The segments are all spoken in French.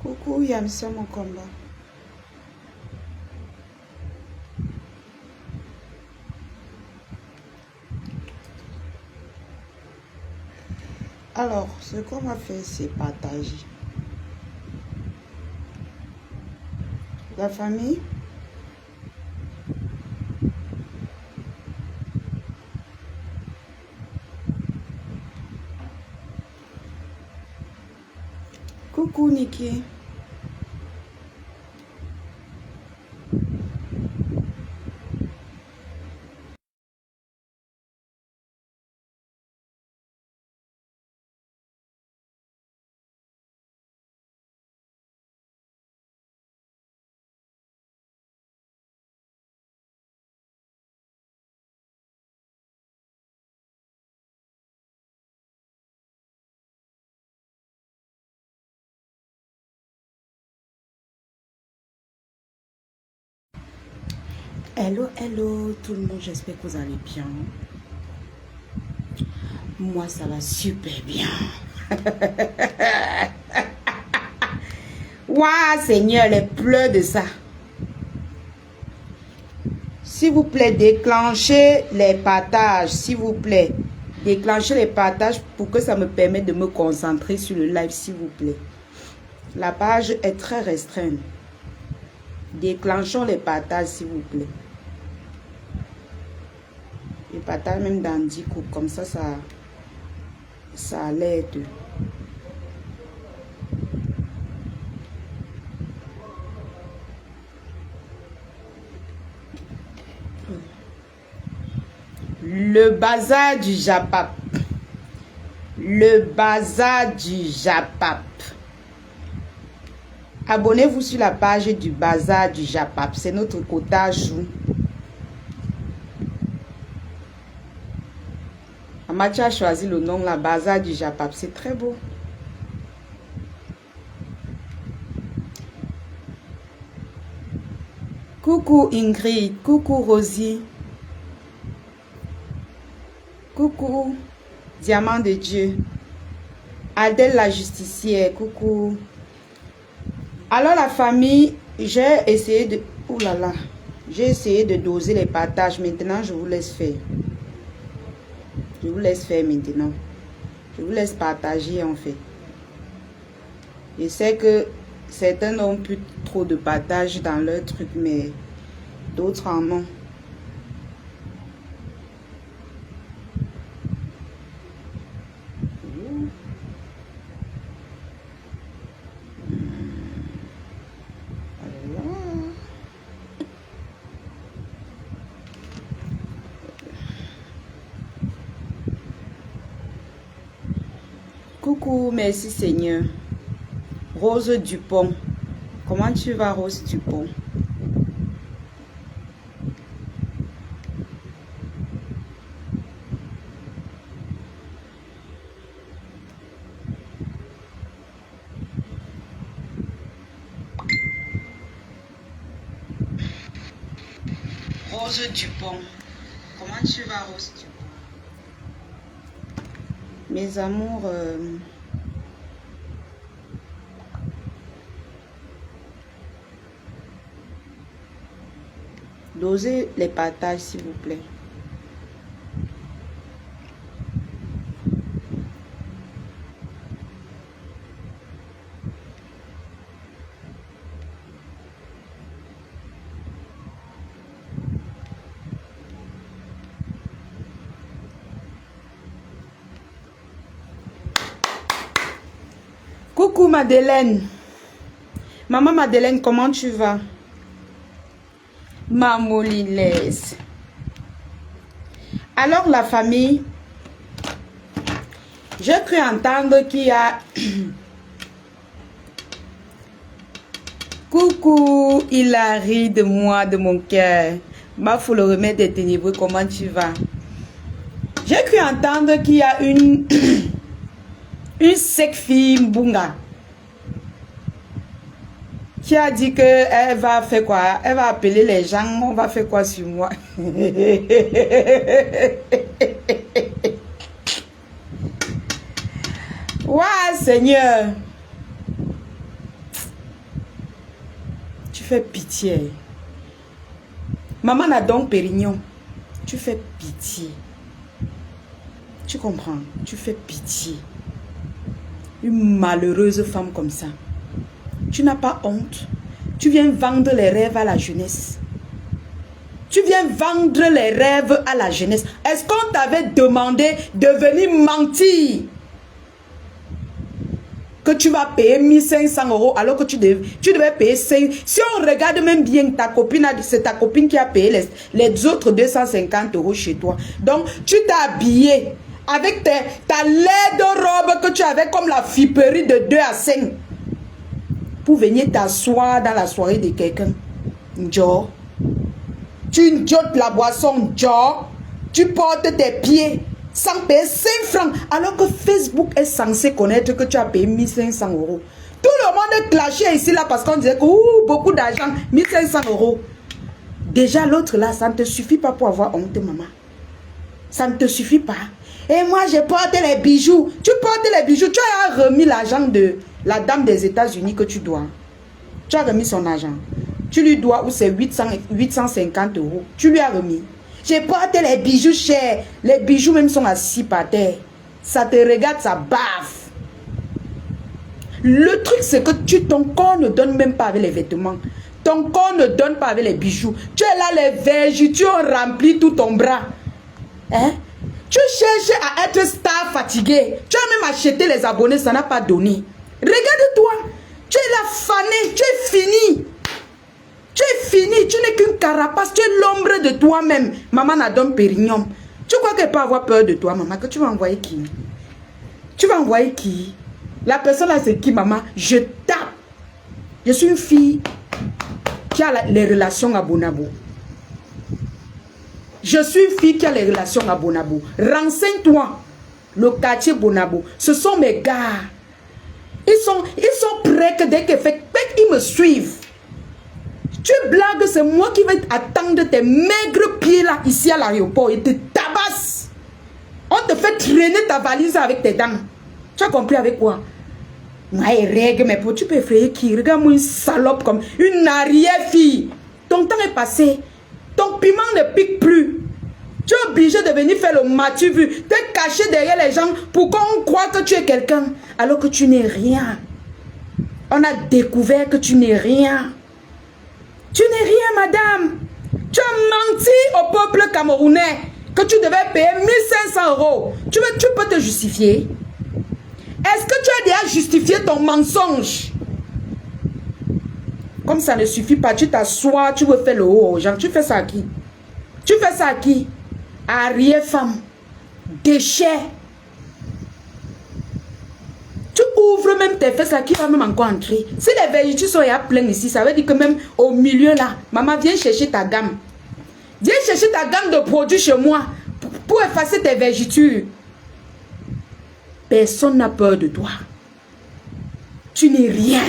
Coucou Yamsa mon combat. Alors, ce qu'on va faire, c'est partager. La famille. Coucou Niki. Hello, hello tout le monde, j'espère que vous allez bien. Moi, ça va super bien. Waouh, Seigneur, les pleurs de ça. S'il vous plaît, déclenchez les partages, s'il vous plaît. Déclenchez les partages pour que ça me permette de me concentrer sur le live, s'il vous plaît. La page est très restreinte. Déclenchons les partages, s'il vous plaît. Les partages même dans 10 coups, comme ça, ça l'aide. Le bazar du Japap. Le bazar du Japap. Abonnez-vous sur la page du bazar du Japap. C'est notre quota jour. Amachi a choisi le nom, la bazar du Japap. C'est très beau. Coucou Ingrid. Coucou Rosie. Coucou Diamant de Dieu. Adèle la justicière. Coucou. Alors la famille, j'ai essayé de... Ouh là là. J'ai essayé de doser les partages. Maintenant, je vous laisse faire. Je vous laisse faire maintenant. Je vous laisse partager en fait. Je sais que certains n'ont plus trop de partage dans leur truc, mais d'autres en ont. Coucou, merci Seigneur. Rose Dupont. Comment tu vas, Rose Dupont? Rose Dupont. Comment tu vas, Rose Dupont? Mes amours... Dosez les partages, s'il vous plaît. Coucou Madeleine. Maman Madeleine, comment tu vas? Maman Lilès. Alors la famille, j'ai cru entendre qu'il y a... Coucou, il a ri de moi, de mon cœur. Ma faut le remède des ténébreux, comment tu vas? J'ai cru entendre qu'il y a une sec fille Mbunga qui a dit que elle va faire quoi? Elle va appeler les gens, on va faire quoi sur moi? Ouais, Seigneur. Tu fais pitié. Maman n'a donc Pérignon. Tu fais pitié. Tu comprends? Tu fais pitié. Une malheureuse femme comme ça. Tu n'as pas honte. Tu viens vendre les rêves à la jeunesse. Tu viens vendre les rêves à la jeunesse. Est-ce qu'on t'avait demandé de venir mentir? Que tu vas payer 1500 € alors que tu devais payer 5. Si on regarde même bien ta copine, c'est ta copine qui a payé les autres 250 € chez toi. Donc tu t'es habillé avec ta laide robe que tu avais comme la fiperie de 2 à 5 pour venir t'asseoir dans la soirée de quelqu'un. Joe. Tu jottes la boisson, Joe. Tu portes tes pieds sans payer 5 francs. Alors que Facebook est censé connaître que tu as payé 1500 €. Tout le monde clashait ici là parce qu'on disait que beaucoup d'argent, 1500 €. Déjà l'autre là, ça ne te suffit pas pour avoir honte, maman. Ça ne te suffit pas. Et moi, je porte les bijoux. Tu portes les bijoux. Tu as remis l'argent de la dame des États-Unis que tu dois. Tu as remis son argent. Tu lui dois, ou c'est 850 €. Tu lui as remis. Je porte les bijoux chers. Les bijoux même sont assis par terre. Ça te regarde, ça baffe. Le truc, c'est que ton corps ne donne même pas avec les vêtements. Ton corps ne donne pas avec les bijoux. Tu es là, les vergetures ont rempli tout ton bras. Hein? Tu cherches à être star fatigué. Tu as même acheté les abonnés, ça n'a pas donné. Regarde-toi. Tu es là fané, tu es fini. Tu es fini, tu n'es qu'une carapace, tu es l'ombre de toi-même. Maman Nadom Pérignon. Tu crois qu'elle peut avoir peur de toi, maman? Que tu vas envoyer qui? Tu vas envoyer qui? La personne là, c'est qui, maman? Je tape. Je suis une fille qui a les relations à Bonabo. Je suis une fille qui a les relations à Bonabo. Renseigne-toi. Le quartier Bonabo. Ce sont mes gars. Ils sont prêts que dès qu'ils me suivent. Tu blagues, c'est moi qui vais attendre tes maigres pieds là, ici à l'aéroport, et te tabasse. On te fait traîner ta valise avec tes dents. Tu as compris avec quoi? Moi, règle, mais pour tu peux effrayer qui? Regarde-moi une salope comme une arrière-fille. Ton temps est passé. Ton piment ne pique plus. Tu es obligé de venir faire le matu vu, te cacher derrière les gens pour qu'on croit que tu es quelqu'un, alors que tu n'es rien. On a découvert que tu n'es rien. Tu n'es rien, madame. Tu as menti au peuple camerounais que tu devais payer 1500 €. Tu peux te justifier? Est-ce que tu as déjà justifié ton mensonge? Comme ça ne suffit pas, tu t'assois, tu veux faire le haut aux gens. Tu fais ça à qui? Tu fais ça à qui? Arrière-femme. Déchet. Tu ouvres même tes fesses là, qui va même encore entrer. Si les vergetures sont plein ici, ça veut dire que même au milieu là, maman, viens chercher ta gamme. Viens chercher ta gamme de produits chez moi pour effacer tes vergetures. Personne n'a peur de toi. Tu n'es rien.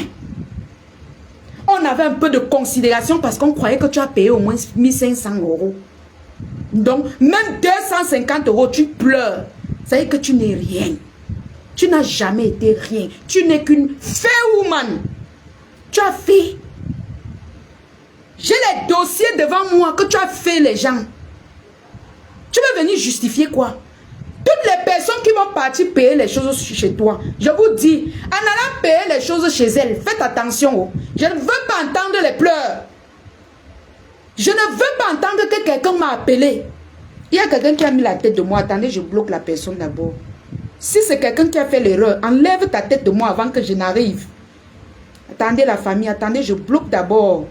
On avait un peu de considération parce qu'on croyait que tu as payé au moins 1500 €. Donc, même 250 €, tu pleures. Ça veut dire que tu n'es rien. Tu n'as jamais été rien. Tu n'es qu'une fair woman. Tu as fait. J'ai les dossiers devant moi que tu as fait les gens. Tu veux venir justifier quoi? Toutes les personnes qui vont partir payer les choses chez toi, je vous dis, en allant payer les choses chez elles, faites attention. Je ne veux pas entendre les pleurs. Je ne veux pas entendre que quelqu'un m'a appelé. Il y a quelqu'un qui a mis la tête de moi. Attendez, je bloque la personne d'abord. Si c'est quelqu'un qui a fait l'erreur, enlève ta tête de moi avant que je n'arrive. Attendez la famille, attendez, je bloque d'abord.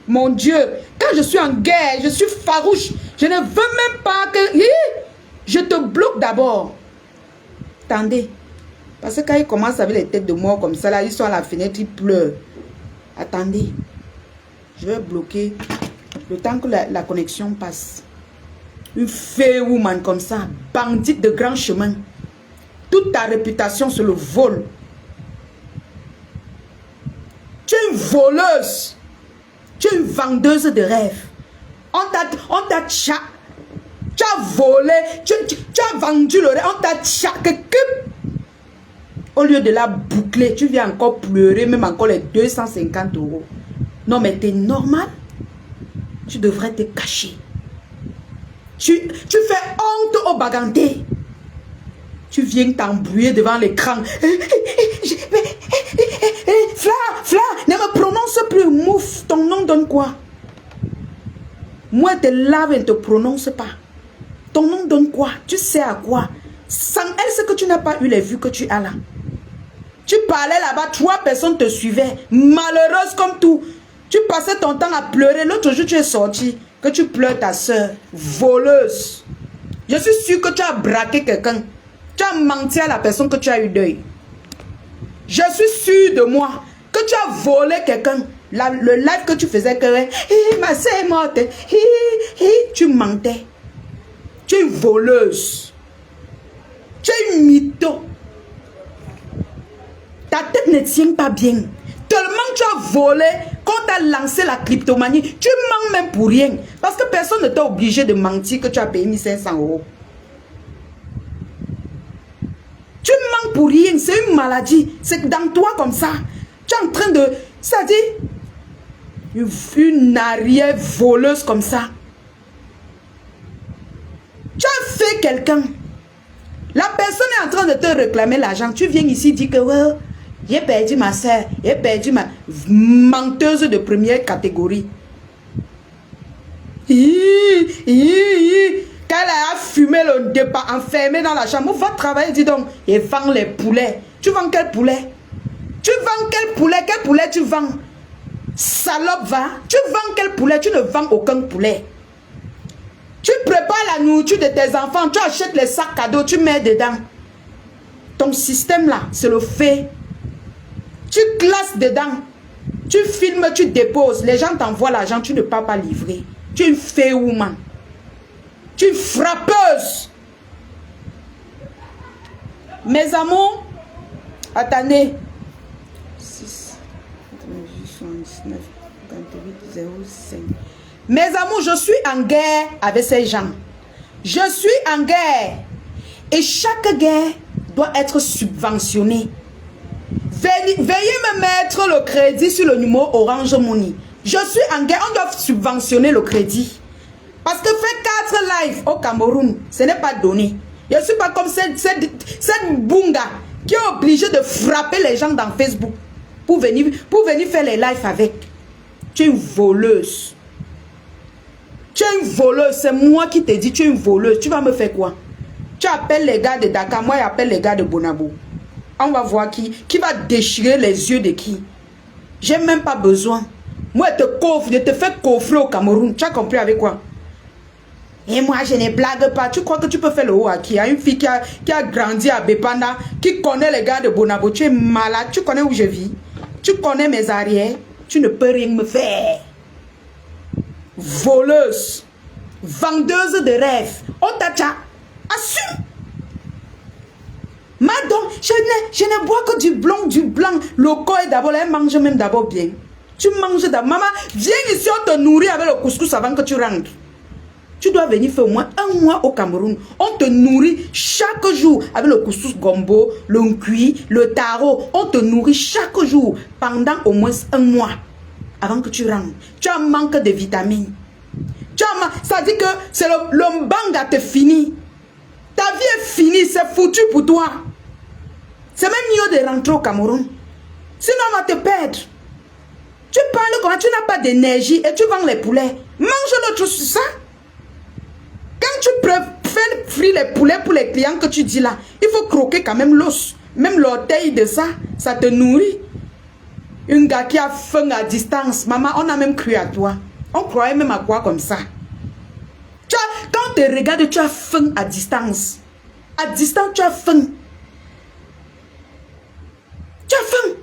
Mon Dieu, quand je suis en guerre, je suis farouche. Je ne veux même pas que... Je te bloque d'abord. Attendez. Parce que quand ils commencent avec les têtes de mort comme ça, là, ils sont à la fenêtre, ils pleurent. Attendez. Je vais bloquer le temps que la connexion passe. Une fée woman comme ça, bandite de grand chemin. Toute ta réputation sur le vol. Tu es une voleuse. Tu es une vendeuse de rêves. On t'a tu as volé, tu as vendu le rêve, on t'a au lieu de la boucler, tu viens encore pleurer, même encore les 250 €. Non, mais t'es normal. Tu devrais te cacher. Tu fais honte au baganté. Tu viens t'embrouiller devant l'écran. Fla, ne me prononce plus. Mouf, ton nom donne quoi? Moi, tes lave et ne te prononce pas. Ton nom donne quoi? Tu sais à quoi? Sans elle, c'est que tu n'as pas eu les vues que tu as là. Tu parlais là-bas, 3 personnes te suivaient. Malheureuse comme tout. Tu passais ton temps à pleurer. L'autre jour, tu es sorti. Que tu pleures ta soeur. Voleuse. Je suis sûre que tu as braqué quelqu'un. Tu as menti à la personne que tu as eu deuil. Je suis sûre de moi que tu as volé quelqu'un. Le live que tu faisais, que ma soeur est morte. Tu mentais. Tu es une voleuse. Tu es une mytho. Ta tête ne tient pas bien. Tellement tu as volé, quand tu as lancé la cryptomanie, tu mens même pour rien. Parce que personne ne t'a obligé de mentir que tu as payé 1500 €. Tu mens pour rien, c'est une maladie. C'est dans toi comme ça. Tu es en train de... Ça dit, une arrière voleuse comme ça. Tu as fait quelqu'un. La personne est en train de te réclamer l'argent. Tu viens ici dire que ouais, j'ai perdu ma soeur, j'ai perdu ma menteuse de première catégorie. Quand elle a fumé le départ, enfermé dans la chambre, va travailler, dis donc, et vend les poulets. Tu vends quel poulet? Tu vends quel poulet? Quel poulet tu vends? Salope, va. Tu vends quel poulet? Tu ne vends aucun poulet. Tu prépares la nourriture de tes enfants, tu achètes les sacs cadeaux, tu mets dedans. Ton système là, c'est le fait. Tu classes dedans. Tu filmes, tu déposes. Les gens t'envoient l'argent, tu ne peux pas livrer. Tu es une fée woman. Tu es une frappeuse. Mes amours, attendez. 6, 79, 58, 05. Mes amours, je suis en guerre avec ces gens. Je suis en guerre. Et chaque guerre doit être subventionnée. Veuillez me mettre le crédit sur le numéro Orange Money. Je suis en guerre, on doit subventionner le crédit. Parce que faire 4 lives au Cameroun, ce n'est pas donné. Je ne suis pas comme cette bunga qui est obligée de frapper les gens dans Facebook pour venir faire les lives avec. Tu es une voleuse. Tu es une voleuse, c'est moi qui te dis, tu es une voleuse. Tu vas me faire quoi? Tu appelles les gars de Dakar, moi j'appelle les gars de Bonabo. On va voir qui va déchirer les yeux de qui. J'ai même pas besoin. Moi je te fais coffrer au Cameroun. Tu as compris avec quoi? Et moi je ne blague pas. Tu crois que tu peux faire le haut à qui? À une fille qui a grandi à Bepanda, qui connaît les gars de Bonabo. Tu es malade, tu connais où je vis. Tu connais mes arrières. Tu ne peux rien me faire. Voleuse, vendeuse de rêves. On t'a assume. Madame, je ne bois que du blanc. Le corps est d'abord, elle mange même d'abord bien. Tu manges d'abord. Maman, viens ici, on te nourrit avec le couscous avant que tu rentres. Tu dois venir faire au moins 1 mois au Cameroun. On te nourrit chaque jour avec le couscous gombo, le nkui, le taro. On te nourrit chaque jour pendant au moins 1 mois. Avant que tu rentres, tu as un manque de vitamines. Ça dit que c'est le mbanga te fini. Ta vie est finie, c'est foutu pour toi. C'est même mieux de rentrer au Cameroun. Sinon, on va te perdre. Tu parles comment? Tu n'as pas d'énergie et tu vends les poulets. Mange l'autre sur ça. Quand tu frites, les poulets pour les clients que tu dis là. Il faut croquer quand même l'os. Même l'orteil de ça, ça te nourrit. Un gars qui a faim à distance. Maman, on a même cru à toi. On croyait même à quoi comme ça. Quand on te regarde, tu as faim à distance. À distance, tu as faim. Tu as faim.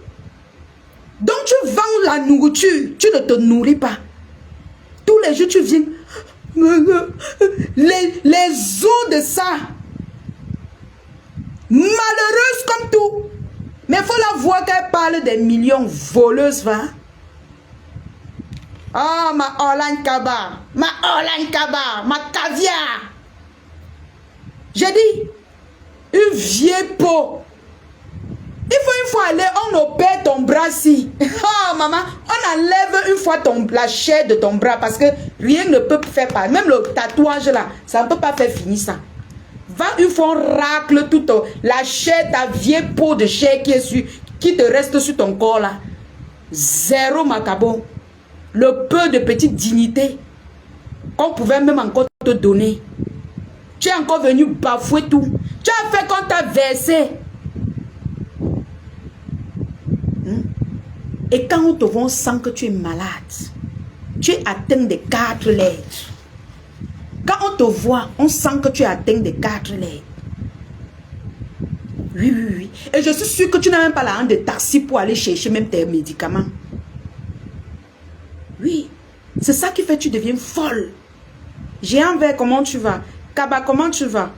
Donc tu vends la nourriture. Tu ne te nourris pas. Tous les jours, tu viens. Les os de ça. Malheureuse comme tout. Mais il faut la voir qu'elle parle des millions voleuses, va. Oh, ma Orlan Kaba. Ma Orlan Kaba. Ma caviar. J'ai dit, une vieille peau. Il faut une fois aller, on opère ton bras si. Oh, maman, on enlève une fois la chair de ton bras parce que rien ne peut faire pas. Même le tatouage là, ça ne peut pas faire finir ça. Va une fois, on racle toute la chair, ta vieille peau de chair qui te reste sur ton corps là. Zéro macabon. Le peu de petite dignité qu'on pouvait même encore te donner. Tu es encore venu bafouer tout. Tu as fait qu'on t'a versé. Et quand on te voit, on sent que tu es malade. Tu es atteint des 4 lettres. Quand on te voit, on sent que tu es atteint des 4 lettres. Oui, oui, oui. Et je suis sûre que tu n'as même pas l'argent de taxi pour aller chercher même tes médicaments. Oui. C'est ça qui fait que tu deviens folle. J'ai un verre, comment tu vas? Kaba, comment tu vas?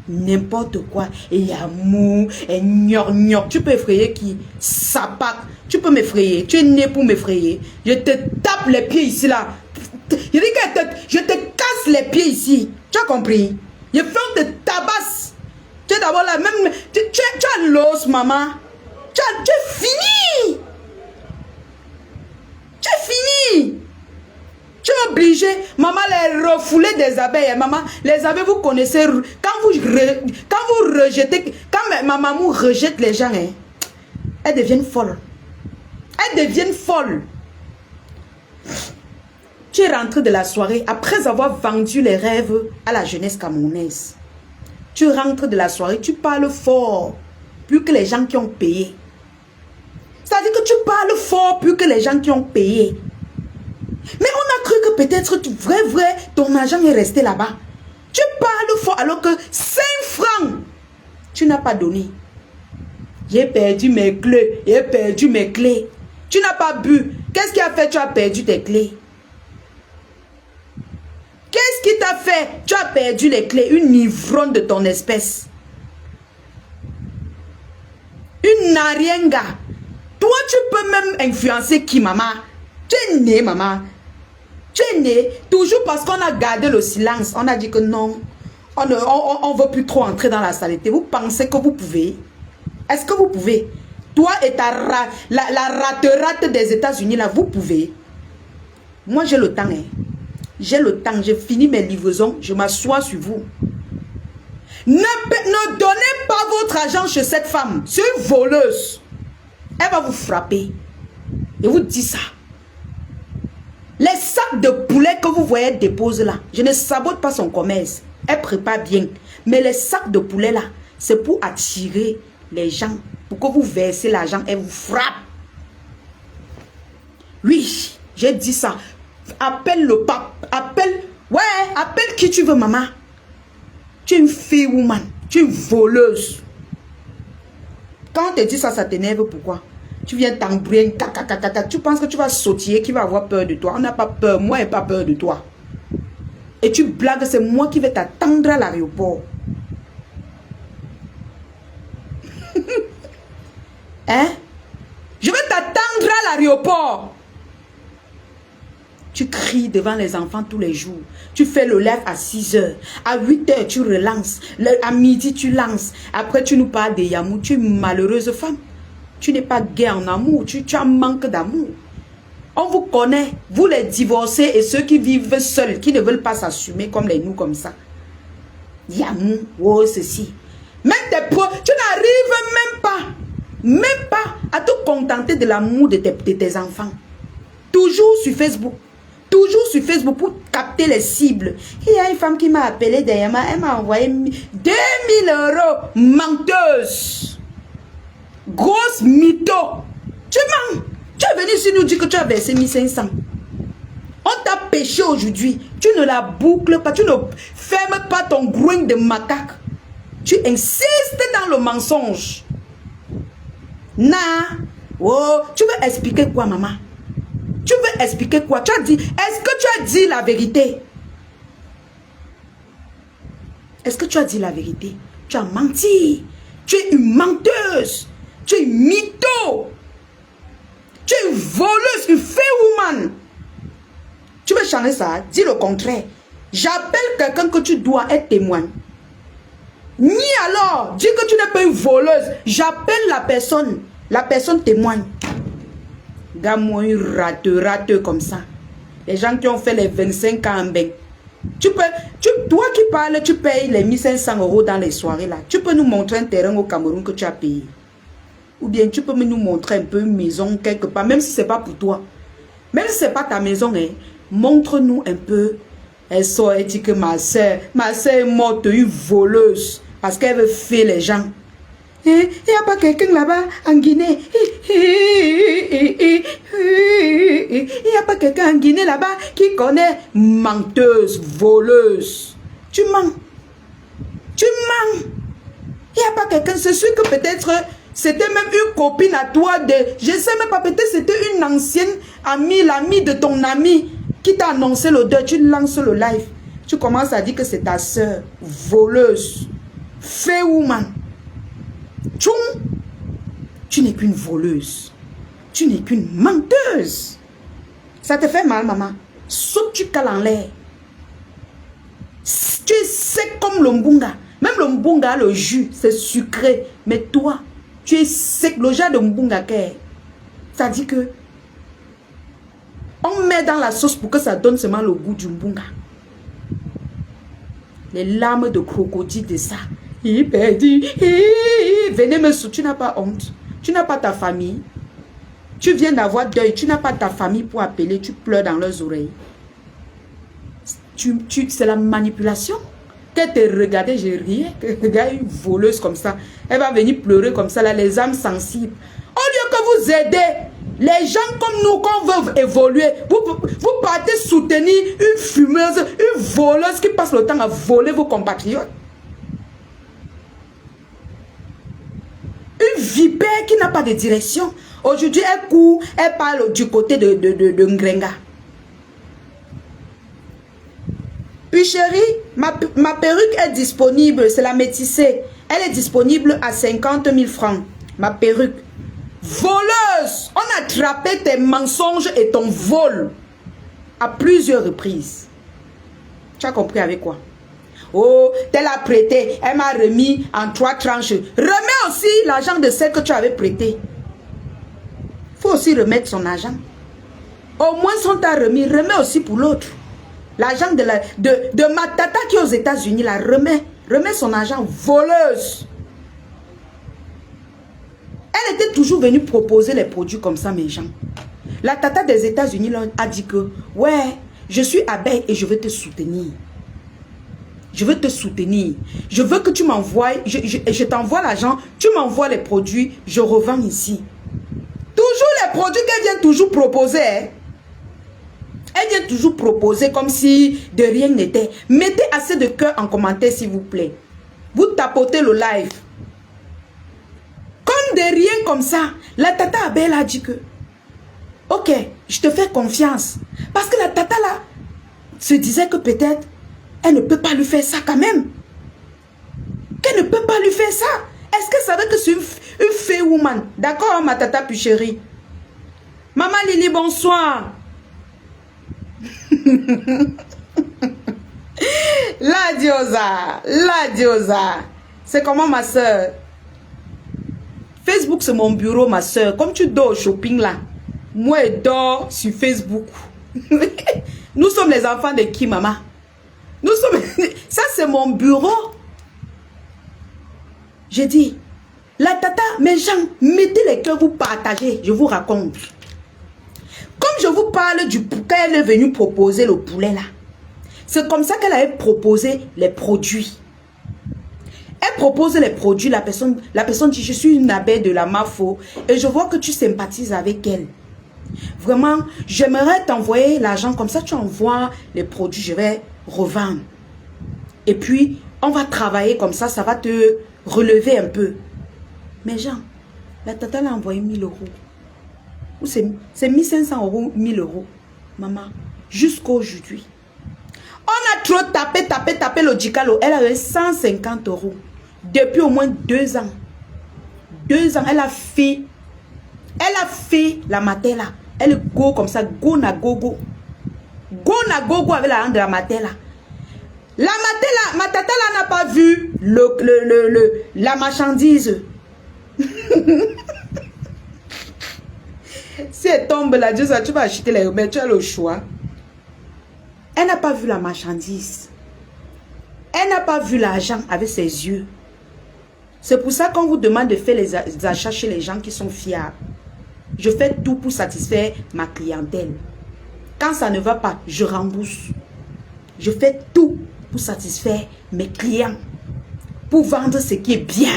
N'importe quoi. Et il y a mou, et gnoc. Tu peux effrayer qui? Sapac. Tu peux m'effrayer. Tu es né pour m'effrayer. Je te tape les pieds ici, là. Je dis que je te casse les pieds ici. Tu as compris? Je fais on te tabasse. Tu es d'abord là, même. Tu as l'os, maman. Tu es fini. Tu es fini. Tu es obligé. Maman, les refouler des abeilles. Maman, les abeilles, vous connaissez. Quand vous rejetez. Quand ma maman rejette les gens, hein, elles deviennent folles. Elles deviennent folles. Tu es rentré de la soirée après avoir vendu les rêves à la jeunesse camerounaise. Tu rentres de la soirée, tu parles fort, plus que les gens qui ont payé. C'est-à-dire que tu parles fort plus que les gens qui ont payé. Mais on a cru que peut-être, vrai, ton argent est resté là-bas. Tu parles fort alors que 5 francs, tu n'as pas donné. J'ai perdu mes clés, j'ai perdu mes clés. Tu n'as pas bu. Qu'est-ce qui a fait que tu as perdu tes clés? Qu'est-ce qui t'a fait? Tu as perdu les clés. Une ivronne de ton espèce. Une narienga. Toi, tu peux même influencer qui, maman? Tu es né, maman. Tu es né toujours parce qu'on a gardé le silence. On a dit que non. On ne veut plus trop entrer dans la saleté. Vous pensez que vous pouvez? Est-ce que vous pouvez? Toi et la rate des États-Unis, là, vous pouvez? Moi, j'ai le temps, hein. J'ai le temps, j'ai fini mes livraisons, je m'assois sur vous. Ne donnez pas votre argent chez cette femme. C'est une voleuse. Elle va vous frapper. Je vous dis ça. Les sacs de poulet que vous voyez déposer là, je ne sabote pas son commerce. Elle prépare bien. Mais les sacs de poulet là, c'est pour attirer les gens. Pour que vous versez l'argent, elle vous frappe. Oui, j'ai dit ça. Appelle le pape. Appelle qui tu veux, maman. Tu es une fille woman. Tu es une voleuse. Quand on te dit ça, ça t'énerve, pourquoi? Tu viens t'embrouiller, tu penses que tu vas sautiller, qui va avoir peur de toi. On n'a pas peur, moi, je n'ai pas peur de toi. Et tu blagues, c'est moi qui vais t'attendre à l'aéroport. Hein? Je vais t'attendre à l'aéroport. Tu cries devant les enfants tous les jours. Tu fais le live à 6 h. À 8 h, tu relances. À midi, tu lances. Après, tu nous parles de Yamou. Tu es une malheureuse femme. Tu n'es pas gay en amour. Tu as un manque d'amour. On vous connaît. Vous les divorcés et ceux qui vivent seuls, qui ne veulent pas s'assumer comme les nous comme ça. Yamou, oh ceci. Même tes preuves, tu n'arrives même pas à te contenter de l'amour de tes enfants. Toujours sur Facebook. Toujours sur Facebook pour capter les cibles. Il y a une femme qui m'a appelé dernièrement. Elle m'a envoyé 2000 euros. Menteuse. Grosse mytho. Tu mens. Tu es venu ici nous dire que tu as versé 1500. On t'a péché aujourd'hui. Tu ne la boucles pas. Tu ne fermes pas ton groin de macaque. Tu insistes dans le mensonge. Oh, tu veux expliquer quoi, maman? Tu veux expliquer quoi? Tu as dit, est-ce que tu as dit la vérité? Est-ce que tu as dit la vérité? Tu as menti. Tu es une menteuse. Tu es une mytho. Tu es une voleuse, une fake woman. Tu veux changer ça? Dis le contraire. J'appelle quelqu'un que tu dois être témoin. Ni alors, dis que tu n'es pas une voleuse. J'appelle la personne. La personne témoigne. Regarde-moi une rateux comme ça. Les gens qui ont fait les 25 ans en bec. Toi qui parles, tu payes les 1500 euros dans les soirées là. Tu peux nous montrer un terrain au Cameroun que tu as payé. Ou bien tu peux nous montrer un peu une maison quelque part, même si ce n'est pas pour toi. Même si ce n'est pas ta maison, hein, montre-nous un peu. Elle sort et dit que ma soeur est morte, une voleuse. Parce qu'elle veut faire les gens. Il n'y a pas quelqu'un là-bas en Guinée. Il n'y a pas quelqu'un en Guinée là-bas qui connaît menteuse, voleuse. Tu mens. Tu mens. Il n'y a pas quelqu'un. C'est sûr que peut-être c'était même une copine à toi de... Je ne sais même pas, peut-être c'était une ancienne amie, l'amie de ton ami qui t'a annoncé le deuil. Tu lances le live. Tu commences à dire que c'est ta soeur, voleuse, fake woman. Tchoum, tu n'es qu'une voleuse. Tu n'es qu'une menteuse. Ça te fait mal, maman. Saute, tu cales en l'air. Tu es sec comme le mbunga. Même le mbunga, le jus, c'est sucré. Mais toi, tu es sec. Le jus de mbunga, ça dit que on met dans la sauce pour que ça donne seulement le goût du mbunga. Les larmes de crocodile de ça. Il perdit. Venez me soutenir. Tu n'as pas honte. Tu n'as pas ta famille. Tu viens d'avoir deuil. Tu n'as pas ta famille pour appeler. Tu pleures dans leurs oreilles. C'est la manipulation. Qu'elle te regardait, j'ai riais. Regarde une voleuse comme ça. Elle va venir pleurer comme ça. Là, les âmes sensibles. Au lieu que vous aidez les gens comme nous, qu'on veut évoluer, vous partez soutenir une fumeuse, une voleuse qui passe le temps à voler vos compatriotes. Une vipère qui n'a pas de direction. Aujourd'hui, elle court, elle parle du côté de Ngrenga. Puis chérie, ma perruque est disponible, c'est la métissée. Elle est disponible à 50 000 francs. Ma perruque. Voleuse! On a attrapé tes mensonges et ton vol à plusieurs reprises. Tu as compris avec quoi? Oh, t'es l'a prêté, elle m'a remis en 3 tranches. Remets aussi l'argent de celle que tu avais prêté. Il faut aussi remettre son argent. Au moins, si on t'a remis, remets aussi pour l'autre. L'argent de ma tata qui est aux États-Unis, là, remets son argent. Voleuse. Elle était toujours venue proposer les produits comme ça, mes gens. La tata des États-Unis a dit que, ouais, je suis abeille et je veux te soutenir. Je veux te soutenir. Je veux que tu m'envoies, je t'envoie l'argent, tu m'envoies les produits, je revends ici. Toujours les produits qu'elle vient toujours proposer. Hein. Elle vient toujours proposer comme si de rien n'était. Mettez assez de cœur en commentaire, s'il vous plaît. Vous tapotez le live. Comme de rien comme ça, la tata Abel a dit que, ok, je te fais confiance. Parce que la tata là se disait que peut-être, elle ne peut pas lui faire ça quand même. Qu'elle ne peut pas lui faire ça. Est-ce qu'elle savait que c'est une fake woman? D'accord, ma tata plus chérie. Maman Lily, bonsoir. La diosa. C'est comment ma soeur? Facebook, c'est mon bureau, ma soeur. Comme tu dors au shopping là, moi, je dors sur Facebook. Nous sommes les enfants de qui, maman? Nous sommes... Ça, c'est mon bureau. J'ai dit, la tata, mes gens, mettez les cœurs, vous partagez. Je vous raconte. Comme je vous parle du poulet, quand elle est venue proposer le poulet là, c'est comme ça qu'elle avait proposé les produits. Elle propose les produits, la personne dit, je suis une abeille de la Mafo et je vois que tu sympathises avec elle. Vraiment, j'aimerais t'envoyer l'argent, comme ça tu envoies les produits, je vais revendre. Et puis, on va travailler comme ça, ça va te relever un peu. Mais Jean, la tata l'a envoyé 1000 euros. Ou c'est 1500 euros, 1000 euros. Maman, jusqu'aujourd'hui. On a trop tapé le Dicalo. Elle avait 150 euros. Depuis au moins 2 ans. 2 ans, elle a fait la matela. Elle go comme ça, go na gogo. Go na gogo avec la hand de la matela. La matela, ma tata là n'a pas vu la marchandise. Si elle tombe là, Dieu, tu vas acheter les remèdes, tu as le choix. Elle n'a pas vu la marchandise. Elle n'a pas vu l'argent avec ses yeux. C'est pour ça qu'on vous demande de faire les achats chez les gens qui sont fiables. Je fais tout pour satisfaire ma clientèle. Quand ça ne va pas, je rembourse. Je fais tout pour satisfaire mes clients. Pour vendre ce qui est bien.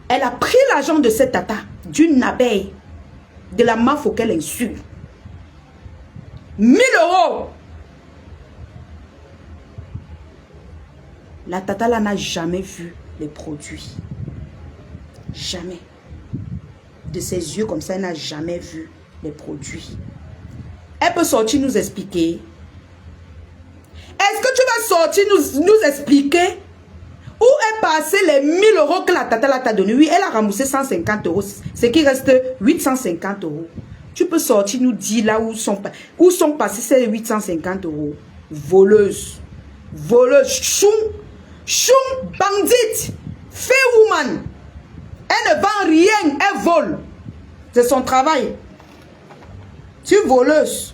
Elle a pris l'argent de cette tata, d'une abeille, de la Mafo qu'elle insulte. 1000 euros. La tata là n'a jamais vu les produits. Jamais. De ses yeux comme ça, elle n'a jamais vu les produits. Elle peut sortir nous expliquer. Est-ce que tu vas sortir nous expliquer où est passé les 1000 euros que la tata là t'a donné? Oui, elle a remboursé 150 euros. Ce qui reste 850 euros. Tu peux sortir nous dire là où sont passés ces 850 euros. Voleuse. Voleuse. Choum, bandite. Fée woman. Elle ne vend rien, elle vole. C'est son travail. Tu es voleuse.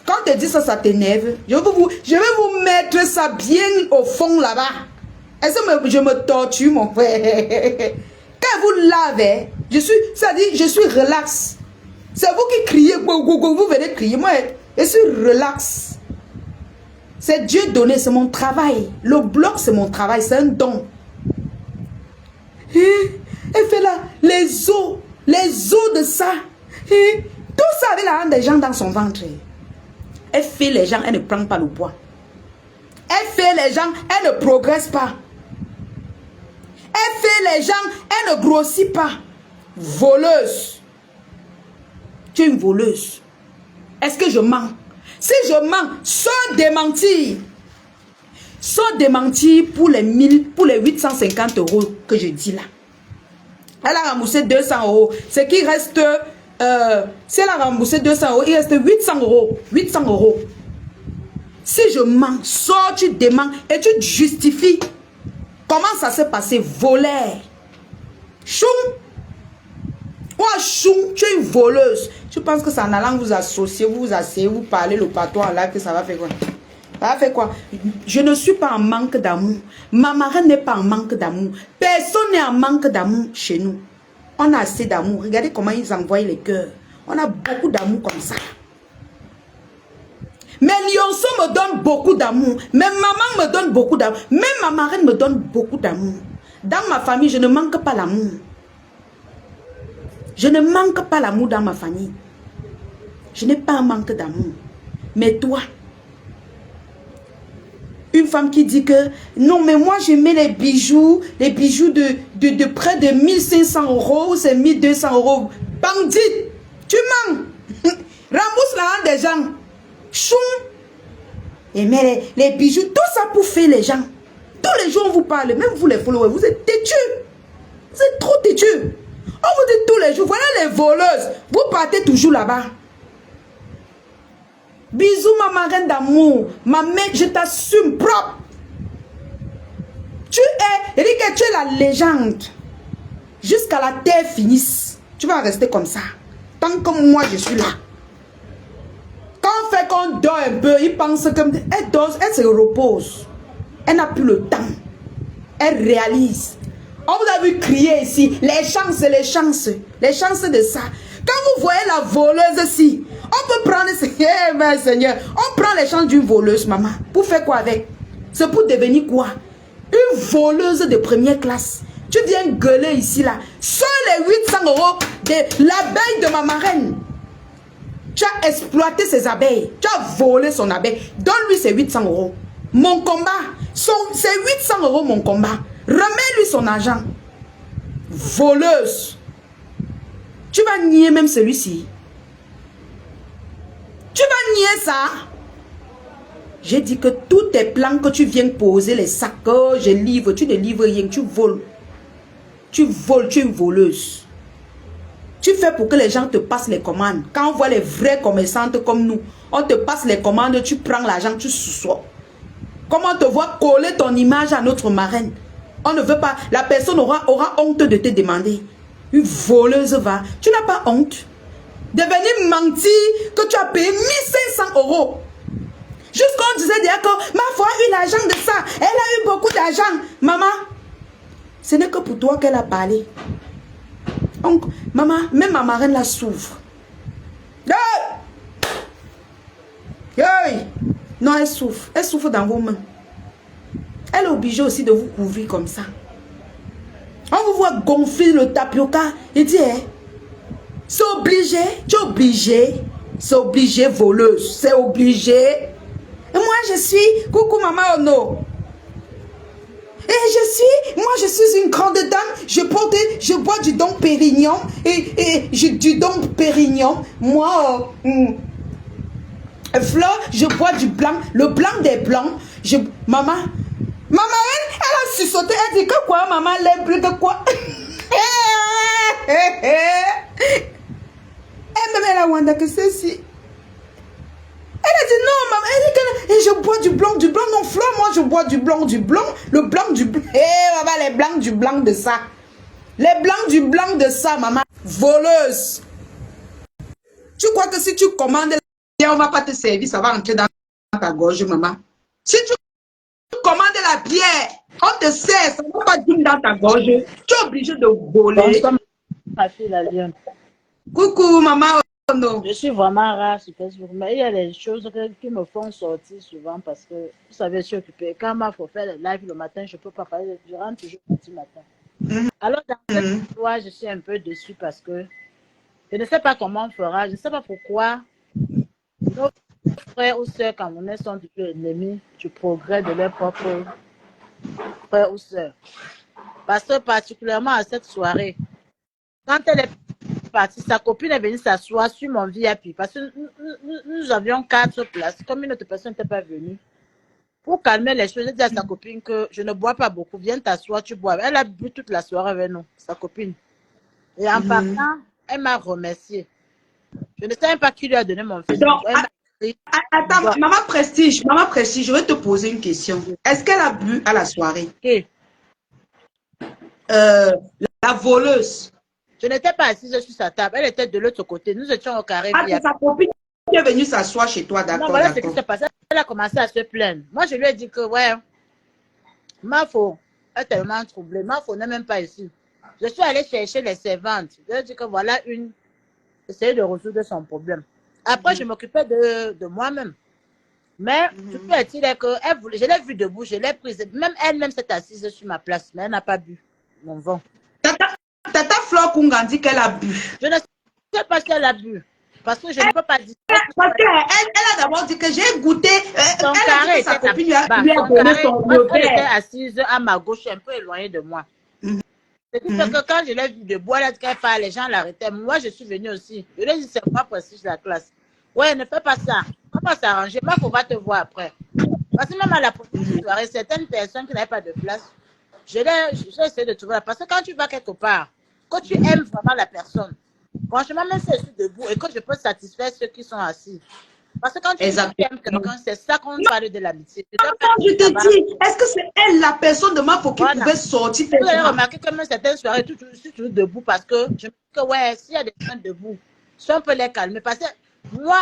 Quand tu dis ça, ça t'énerve. Je vais vous mettre ça bien au fond là-bas. Est-ce que je me tortue, mon frère? Quand vous lavez, je suis relax. C'est vous qui criez, vous venez crier. Moi, je suis relax. C'est Dieu donné, c'est mon travail. Le bloc, c'est mon travail, c'est un don. Elle fait là, les os de ça. Tout ça avec la hand des gens dans son ventre. Elle fait les gens, elle ne prend pas le poids. Elle fait les gens, elle ne progresse pas. Elle fait les gens, elle ne grossit pas. Voleuse. Tu es une voleuse. Est-ce que je mens? Si je mens, sans démentir. Sans démentir pour les 850 euros que je dis là. Elle a remboursé 200 euros. Ce qui reste, si elle a remboursé 200 euros, il reste 800 euros. 800 euros. Si je mens, sors, tu démens et tu justifies. Comment ça s'est passé? Voleur. Choum. Ouais, choum, tu es une voleuse. Tu penses que c'est en allant vous associer, vous asseyez, vous parlez le patois là, que ça va faire quoi? Ça va faire quoi? Je ne suis pas en manque d'amour. Ma marraine n'est pas en manque d'amour. Personne n'est en manque d'amour chez nous. On a assez d'amour. Regardez comment ils envoient les cœurs. On a beaucoup d'amour comme ça. Mes lionceaux me donnent beaucoup d'amour. Mes mamans me donnent beaucoup d'amour. Même ma marraine me donne beaucoup d'amour. Dans ma famille, je ne manque pas l'amour. Je ne manque pas l'amour dans ma famille. Je n'ai pas un manque d'amour. Mais toi, une femme qui dit que non, mais moi je mets les bijoux de près de 1500 euros, c'est 1200 euros. Bandit, tu mens. Rembourse l'argent des gens. Choum. Et mais les bijoux, tout ça pour faire les gens. Tous les jours on vous parle, même vous les followers, vous êtes têtus. Vous êtes trop têtus. On vous dit tous les jours, voilà les voleuses. Vous partez toujours là-bas. Bisous ma marraine d'amour. Ma mère, je t'assume propre. Tu es la légende. Jusqu'à la terre finisse. Tu vas rester comme ça. Tant que moi je suis là. Quand on fait qu'on dort un peu, il pense qu'elle dort, elle se repose. Elle n'a plus le temps. Elle réalise. On vous a vu crier ici. Les chances. Les chances de ça. Quand vous voyez la voleuse-ci, on peut prendre... Eh ben Seigneur, on prend les chances d'une voleuse, maman. Pour faire quoi avec? C'est pour devenir quoi? Une voleuse de première classe. Tu viens gueuler ici, là. Sur les 800 € de l'abeille de ma marraine. Tu as exploité ses abeilles. Tu as volé son abeille. Donne-lui ses 800 €. Mon combat. C'est 800 € mon combat. Remets-lui son argent. Voleuse. Tu vas nier même celui-ci. Tu vas nier ça. J'ai dit que tous tes plans que tu viens poser, les sacs, oh, je livre, tu ne livres rien, tu voles. Tu voles, tu es une voleuse. Tu fais pour que les gens te passent les commandes. Quand on voit les vraies commerçantes comme nous, on te passe les commandes, tu prends l'argent, tu sous-sois. Comment on te voit coller ton image à notre marraine? On ne veut pas, la personne aura honte de te demander. Une voleuse va. Tu n'as pas honte de venir mentir que tu as payé 1500 €. Jusqu'on disait d'accord, ma foi a eu l'argent de ça. Elle a eu beaucoup d'argent. Maman, ce n'est que pour toi qu'elle a parlé. Donc, maman, même ma marraine la souffre. Hey! Hey! Non, elle souffre. Elle souffre dans vos mains. Elle est obligée aussi de vous couvrir comme ça. On vous voit gonfler le tapioca. Il dit, hein, c'est obligé. Tu es obligé. C'est obligé, voleuse. C'est obligé. Et moi, je suis... Coucou, maman Ono. Et je suis une grande dame. Je bois du Dom Pérignon. Et du Dom Pérignon. Moi, Fleur, je bois du blanc. Le blanc des blancs. Maman, elle a sursauté. Elle dit que quoi, maman, les que quoi? Elle-même, elle a wanda que ceci. Elle a dit non, maman. Elle dit que je bois du blanc. Non, Fleur, moi, je bois du blanc. Le blanc du blanc. Maman, les blancs du blanc de ça. Les blancs du blanc de ça, maman. Voleuse. Tu crois que si tu commandes, on ne va pas te servir, ça va entrer dans ta gorge, maman. Si tu commandes la bière, on te sert, ça ne va pas dire dans ta gorge. Tu es obligé de voler. Bonsoir, ma fille, la lionne. Coucou, maman. Non. Je suis vraiment rare sur Facebook, mais il y a des choses qui me font sortir souvent parce que, vous savez, je suis occupée. Quand il faut faire le live le matin, je ne peux pas parler. Je rentre toujours petit matin. Alors, dans cette histoire, je suis un peu déçue parce que je ne sais pas comment on fera. Je ne sais pas pourquoi nos frères ou sœurs camerounais sont toujours ennemis du progrès de leurs propres frères ou sœurs. Parce que particulièrement à cette soirée, quand elle est partie, sa copine est venue s'asseoir sur mon VIP parce que nous avions 4 places. Comme une autre personne n'était pas venue, pour calmer les choses, j'ai dit à sa copine que je ne bois pas beaucoup, viens t'asseoir, tu bois. Elle a bu toute la soirée avec nous, sa copine. Et en partant, elle m'a remercié. Je ne sais même pas qui lui a donné mon fils. Donc, attends, maman Prestige, je vais te poser une question. Est-ce qu'elle a bu à la soirée? Qui? La voleuse. Je n'étais pas assise sur sa table, elle était de l'autre côté. Nous étions au carré. Ah, c'est sa copine qui est venue s'asseoir chez toi, d'accord? Non, voilà ce qui s'est passé. Elle a commencé à se plaindre. Moi, je lui ai dit que, ouais, Mafo est tellement troublée. Mafo n'est même pas ici. Je suis allée chercher les servantes. Je lui ai dit que voilà une. Essayer de résoudre son problème. Après, je m'occupais de moi-même. Mais, tout est-il que je l'ai vue debout, je l'ai prise. Même elle-même s'est assise sur ma place, mais elle n'a pas bu mon vin. Tata Fleur Kunga dit qu'elle a bu. Je ne sais pas si elle a bu. Parce que je ne peux pas dire. Parce qu'elle a d'abord dit que j'ai goûté. Son carré était elle était assise à ma gauche, un peu éloignée de moi. C'est-à-dire que quand je l'ai vue debout, elle a dit qu'elle parle, les gens l'arrêtaient. Moi, je suis venue aussi. Je lui ai dit, c'est pas Prestige la classe. Ouais, ne fais pas ça. On va s'arranger. Moi, on va te voir après. Parce que même à la prochaine soirée, certaines personnes qui n'avaient pas de place, j'ai essayé de trouver. Parce que quand tu vas quelque part, quand tu aimes vraiment la personne, franchement, même si je suis debout et que je peux satisfaire ceux qui sont assis. Parce que quand tu aimes quelqu'un, c'est ça qu'on parle de l'amitié. Je te dis, est-ce que c'est elle la personne de ma qui pouvait sortir? Vous avez remarqué que même certaines soirées, je suis toujours debout parce que je me dis que ouais, s'il y a des gens debout, si on peut les calmer. Parce que moi,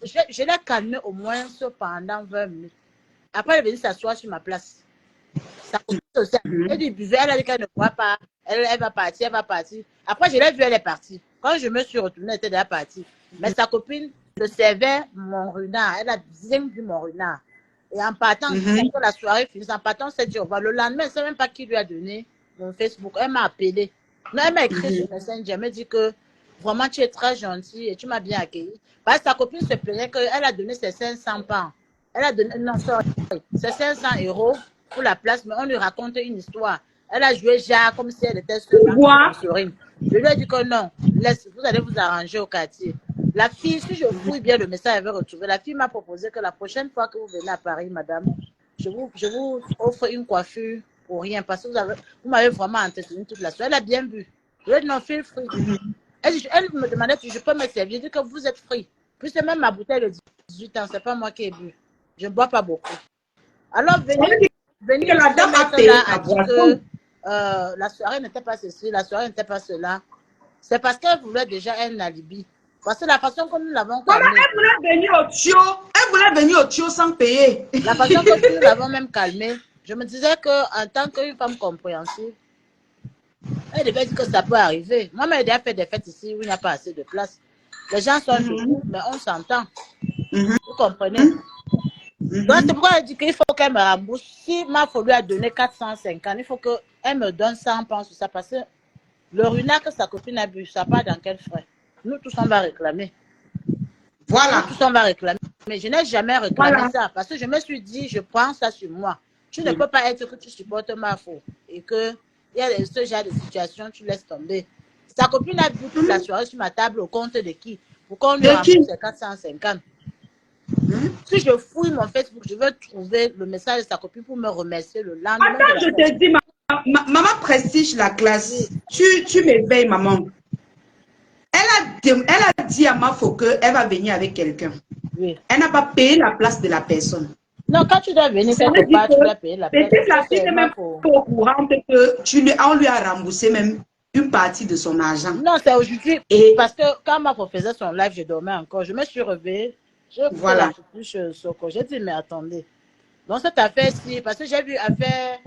je l'ai calmé au moins pendant 20 minutes. Après, elle est venue s'asseoir sur ma place. Ça aussi. Elle dit, elle a dit qu'elle ne boit pas. Elle va partir, Après, je l'ai vue, elle est partie. Quand je me suis retournée, elle était déjà partie. Mais sa copine le servait mon renard. Elle a bien vu mon renard. Et en partant, quand la soirée finit, en partant, on s'est dit au revoir. Le lendemain, je ne sais même pas qui lui a donné mon Facebook. Elle m'a appelé. Non, elle m'a écrit sur Messenger. Elle m'a dit que vraiment, tu es très gentil et tu m'as bien accueilli. Parce que sa copine se plaignait qu'elle a donné ses 500 pounds. Elle a donné, non, sorry, c'est 500 € pour la place, mais on lui raconte une histoire. Elle a joué genre comme si elle était seulement sponsoring. Je lui ai dit que non, vous allez vous arranger au quartier. La fille, si je fouille bien le message, elle va retrouver. La fille m'a proposé que la prochaine fois que vous venez à Paris, madame, je vous offre une coiffure pour rien parce que vous m'avez vraiment entretenu toute la soirée. Elle a bien bu. Je lui ai dit non, feel free. Elle me demandait si je peux me servir. Je dis que vous êtes free. Puisque même ma bouteille de 18 ans, c'est pas moi qui ai bu. Je ne bois pas beaucoup. Alors, venez que la dame a payé là, a dit que la soirée n'était pas ceci, la soirée n'était pas cela. C'est parce qu'elle voulait déjà un alibi. Parce que la façon que nous l'avons calmée. Elle voulait venir au Tio. Elle voulait venir au Tio sans payer. La façon que nous l'avons même calmée, je me disais qu'en tant qu'une femme compréhensive, elle devait dire que ça peut arriver. Moi-même, j'ai déjà fait des fêtes ici où il n'y a pas assez de place. Les gens sont debout, mais on s'entend. Vous comprenez? Donc, c'est pourquoi elle dit qu'il faut qu'elle me rembourse. Si ma folie lui a donné 450, il faut qu'elle me donne 100 pounds sur ça. Parce que le renard que sa copine a bu, ça part dans quel frais? Nous tous, on va réclamer. Voilà. Nous tous, on va réclamer. Mais je n'ai jamais réclamé ça. Parce que je me suis dit, je prends ça sur moi. Tu ne peux pas être que tu supportes ma faute. Et que il y a ce genre de situation, tu laisses tomber. Sa copine a bu toute la soirée sur ma table au compte de qui? Pour qu'on lui rembourse 450. Si je fouille mon Facebook, je vais trouver le message de sa copine pour me remercier le lendemain. Attends, je te dis, maman Prestige la classe. Oui. Tu m'éveilles, maman. Elle a dit à ma faux qu'elle va venir avec quelqu'un. Oui. Elle n'a pas payé la place de la personne. Non, quand tu dois venir quelque part, tu dois payer la place. Peut-être la fille n'est même pas au courant que on lui a remboursé même une partie de son argent. Non, c'est aujourd'hui. Parce que quand ma faisait son live, je dormais encore. Je me suis réveillée. Voilà. J'ai dit, mais attendez. Donc, cette affaire-ci, parce que j'ai vu affaire.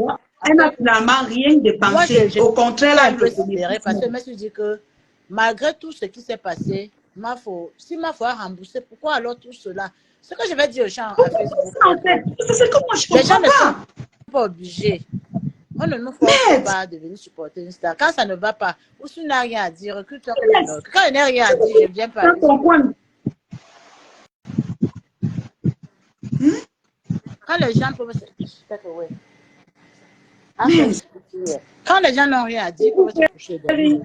Elle n'a finalement rien dépensé. Moi, au contraire, elle me sidérait parce que je me suis dit que malgré tout ce qui s'est passé, si ma foi a remboursé, pourquoi alors tout cela? Ce que je vais dire aux gens à Facebook. C'est que moi, je comprends. Les gens ne sont pas obligés. On ne nous force pas de venir supporter une star. Quand ça ne va pas, ou si tu n'as rien à dire, recule-toi comme une autre. Quand il n'y a rien à dire, je viens pas. Quand les gens peuvent quand les gens n'ont rien à dire, ils peuvent se coucher derrière.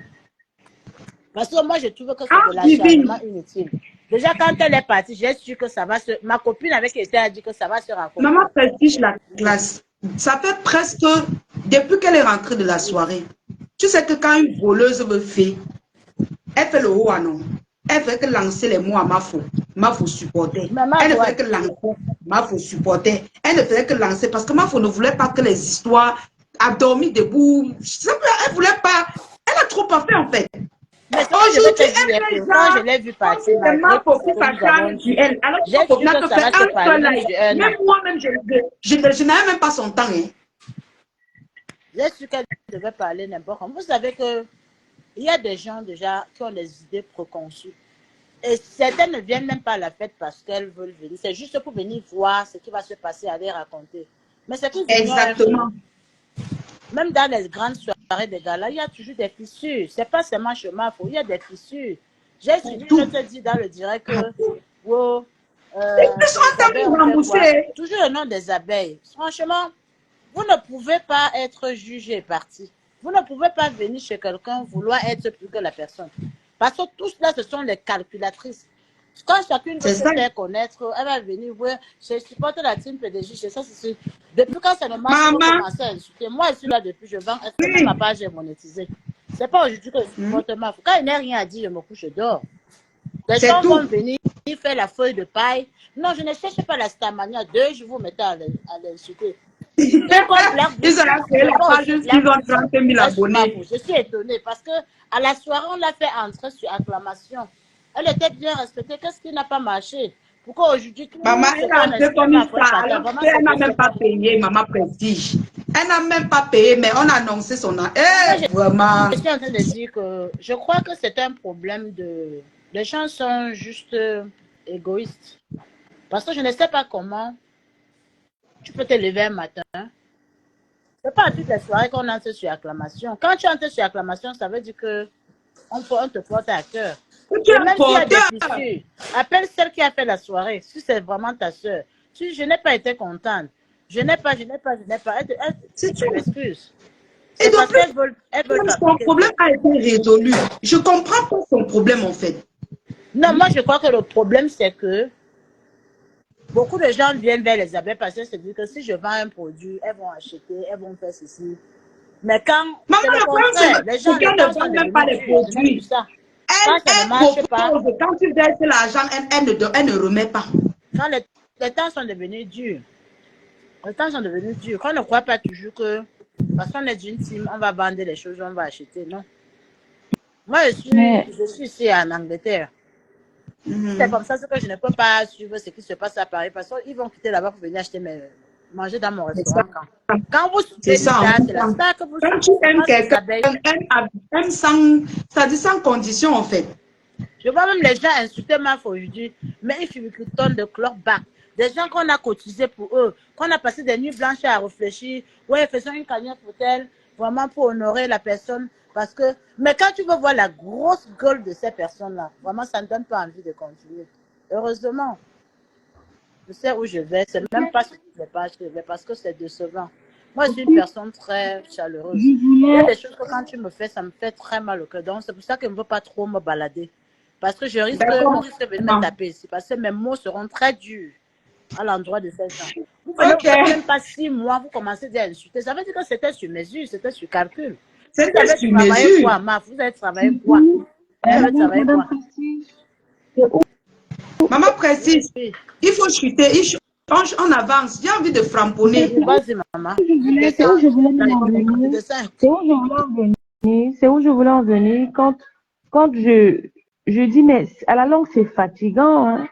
Parce que moi, je trouve que c'est de l'acharnement inutile. Déjà, quand elle est partie, j'ai su que ça va se... Ma copine avec qui elle a dit que ça va se rencontrer. Maman Prestige la classe. Ça fait presque... Depuis qu'elle est rentrée de la soirée, tu sais que quand une voleuse me fait, elle fait le haut à non. Elle fait que lancer les mots à ma faux supporter. Elle ne fait que lancer ma faux supporter. Elle ne faisait que lancer parce que ma faux ne voulait pas que les histoires a dormi debout. Elle voulait pas. Elle a trop parfait en fait. Mais aujourd'hui, quand je l'ai vu passer, ma faux qui s'acharne sur elle. Alors que ça fait un seul live. Même moi-même, je n'avais même pas son temps. Hein. J'ai su qu'elle devait parler n'importe quoi. Vous savez que il y a des gens déjà qui ont des idées préconçues. Et certaines ne viennent même pas à la fête parce qu'elles veulent venir. C'est juste pour venir voir ce qui va se passer, aller raconter. Mais c'est qu'ils exactement. Même dans les grandes soirées des galas, il y a toujours des fissures. C'est pas seulement chez Mafo, il y a des fissures. J'ai suivi, je te dis dans le direct que wow, toujours le nom des abeilles. Franchement, vous ne pouvez pas être jugé parti. Vous ne pouvez pas venir chez quelqu'un vouloir être plus que la personne. Parce que tous là, ce sont les calculatrices. Quand chacune veut se faire connaître, elle va venir, ouais, je supporte la team PDG, c'est ça, c'est sûr. Depuis quand ça ne marche pas, commencer à insulter. Moi, je suis là depuis, je vends, est-ce que ma page est monétisée? C'est pas aujourd'hui que je supporte ma foi. Quand il n'y a rien à dire, je me couche, je dors. Les gens vont venir faire la feuille de paille. Non, je ne cherche pas la Starmania. 2 jours, vous mettez à l'insulter. Ils ont créé la page, ils ont 30 000 abonnés. Je suis étonnée parce que à la soirée, on l'a fait entrer sur acclamation. Elle était bien respectée. Qu'est-ce qui n'a pas marché? Pourquoi aujourd'hui tout maman, elle a fait comme une star. Elle n'a même pas payé, maman Prestige. Elle n'a même pas payé, mais on a annoncé son âge. Moi, Vraiment. je suis en train de dire que je crois que c'est un problème de... Les gens sont juste égoïstes. Parce que je ne sais pas comment tu peux te lever un matin. C'est pas à toutes les soirées qu'on entre sur acclamation. Quand tu entres sur acclamation, ça veut dire que on te porte à cœur. Tu es Et un même s'il y a des porteur. fissures, appelle celle qui a fait la soirée. Si c'est vraiment ta soeur. Si je n'ai pas été contente, je n'ai pas. C'est Tu tout. m'excuses. Et C'est de parce plus, qu'elles veulent son fabriquer. problème a été résolu. Je comprends pas son problème en fait. Non, moi je crois que le problème c'est que beaucoup de gens viennent vers les abeilles parce qu'ils se disent que si je vends un produit, elles vont acheter, elles vont faire ceci. Mais quand Maman, c'est le le problème, contraire, les c'est gens, les qu'elle ne temps sont vend même pas devenus les durs. Je n'ai vu produits. ça. Quand ça ne Elle marche pas, propose, quand tu verses l'argent, elle ne remet pas. quand les temps sont devenus durs, les temps sont devenus durs, qu'on ne croit pas toujours que parce qu'on est d'une team, on va vendre les choses, on va acheter. Non. Moi, Mais je suis ici en Angleterre. C'est comme ça, c'est que je ne peux pas suivre ce qui se passe à Paris parce qu'ils vont quitter là-bas pour venir manger dans mon C'est ça. restaurant. Quand vous C'est soutenez ça. l'État, c'est la star que vous Quand soutenez. tu aimes Quand ces quelqu'un, abeilles, aime sans, ça dit sans condition en fait. je vois même les gens insulter ma aujourd'hui, mais ils fument une tonne de clock-back. Des gens qu'on a cotisé pour eux, qu'on a passé des nuits blanches à réfléchir. Ouais, faisons une cagnotte pour elle, vraiment pour honorer la personne. Parce que, mais quand tu veux voir la grosse gueule de ces personnes-là, vraiment, ça ne donne pas envie de continuer. Heureusement, je sais où je vais. C'est même pas sur les pages que je vais parce que c'est décevant. Moi, je suis une personne très chaleureuse. je Il y a voulais, des choses que quand tu me fais, ça me fait très mal au cœur. Donc, c'est pour ça que je ne veux pas trop me balader. Parce que on D'accord. risque de venir me taper ici. Parce que mes mots seront très durs à l'endroit de ces gens. Vous venez, vous Ok. faites même pas 6 mois, vous commencez à insulter. Ça veut dire que c'était sur mesure, c'était sur calcul. Vous C'était avez sur travaillé mesure. quoi, Maf? Vous avez travaillé quoi? oui, Vous avez oui, travaillé Madame quoi? Prestige, c'est où, Maman Oui, précise, oui. il faut chuter, on avance. J'ai envie de c'est framponner. où Vas-y, maman. je Je voulais, c'est où descends. je voulais Je même en je venir, descends. c'est où je voulais en venir, c'est où je voulais en venir quand je dis, mais à la longue, c'est fatigant, hein.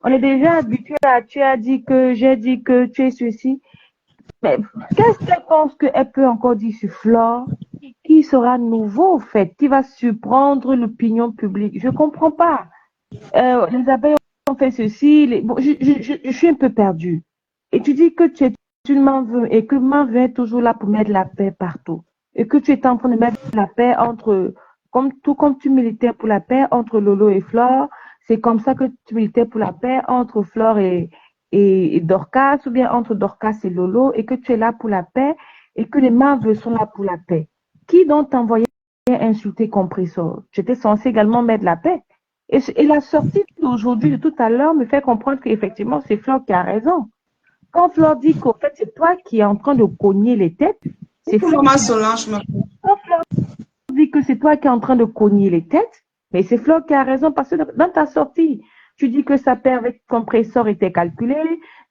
On est déjà habitué à, tu as dit que, j'ai dit que, tu es ceci. Mais qu'est-ce qu'elle pense qu'elle peut encore dire sur Flore, qui sera nouveau, en fait, qui va surprendre l'opinion publique? Je comprends pas. Les abeilles ont fait ceci. Bon, je suis un peu perdue. Et tu dis que tu es une manveux et que manveux est toujours là pour mettre la paix partout. Et que tu es en train de mettre la paix entre, tout comme tu militais pour la paix entre Lolo et Flore, c'est comme ça que tu militais pour la paix entre Flore et Dorcas, ou bien entre Dorcas et Lolo, et que tu es là pour la paix et que les manveux sont là pour la paix. Qui donc t'envoyait insulter Compressor? J'étais censée également mettre la paix. Et la sortie d'aujourd'hui, de tout à l'heure, me fait comprendre qu'effectivement, c'est Flore qui a raison. Quand Flore dit qu'au fait, c'est toi qui es en train de cogner les têtes, c'est Pour Flore. Maman Solange, Quand Flore dit que c'est toi qui es en train de cogner les têtes, mais c'est Flore qui a raison parce que dans ta sortie, tu dis que sa paire avec compresseur était calculée,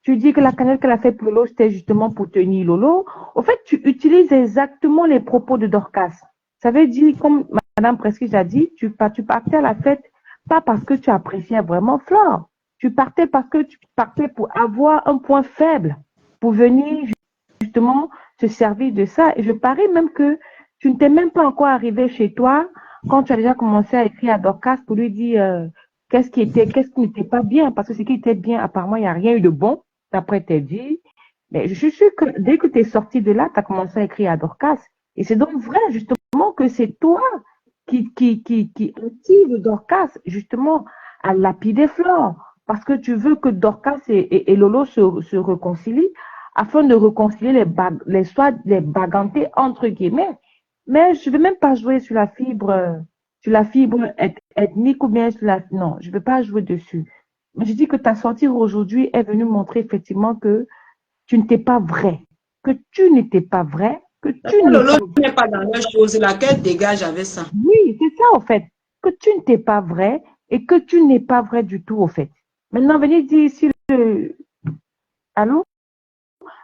tu dis que la cannelle qu'elle a fait pour Lolo, c'était justement pour tenir Lolo. Au fait, tu utilises exactement les propos de Dorcas. Ça veut dire, comme Madame Prestige a dit, tu partais à la fête pas parce que tu appréciais vraiment Flore. Tu partais parce que tu partais pour avoir un point faible, pour venir justement se servir de ça. Et je parie même que tu ne t'es même pas encore arrivé chez toi quand tu as déjà commencé à écrire à Dorcas pour lui dire qu'est-ce qui n'était pas bien. Parce que ce qui était bien, apparemment, il n'y a rien eu de bon, d'après tes dit. Mais je suis sûre que dès que tu es sorti de là, tu as commencé à écrire à Dorcas. Et c'est donc vrai, justement, que c'est toi qui motive Dorcas, justement, à lapider Flore. Parce que tu veux que Dorcas et Lolo se réconcilient afin de réconcilier les bagantés entre guillemets. Mais je ne vais même pas jouer sur la fibre ethnique ou bien sur la... Non, je ne vais pas jouer dessus. Mais je dis que ta sortie aujourd'hui est venue montrer effectivement que tu n'étais pas vrai. Que tu n'étais pas vrai. Que tu n'es Lolo pas... n'est pas dans la chose, laquelle dégage avec ça. Oui, c'est ça, au fait. Que tu n'étais pas vrai et que tu n'es pas vrai du tout, au fait. Maintenant, venez dire ici le... Allô?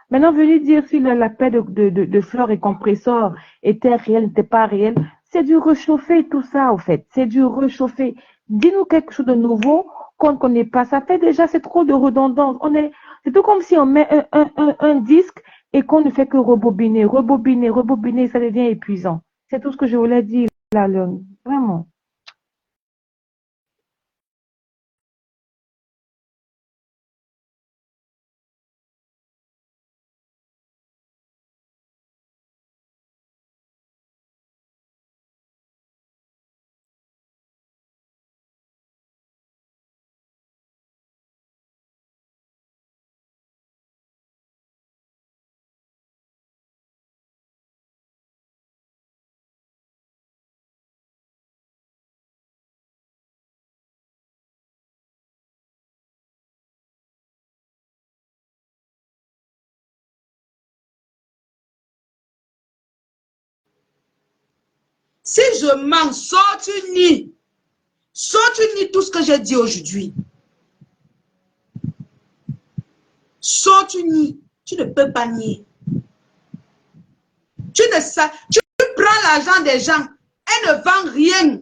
Maintenant, venez dire si la paix de Flore et Compressor était réelle, n'était pas réelle. C'est du réchauffé, tout ça, au fait. C'est du réchauffé. Dis-nous quelque chose de nouveau qu'on ne connaît pas. Ça fait déjà, c'est trop de redondance. C'est tout comme si on met un disque et qu'on ne fait que rebobiner, rebobiner, rebobiner, ça devient épuisant. C'est tout ce que je voulais dire là, Léon. Vraiment. Si je mens, sors tu nies. Sors tu nies tout ce que j'ai dit aujourd'hui. Sors tu nies. Tu ne peux pas nier. Tu ne sais, tu prends l'argent des gens. Elle ne vend rien.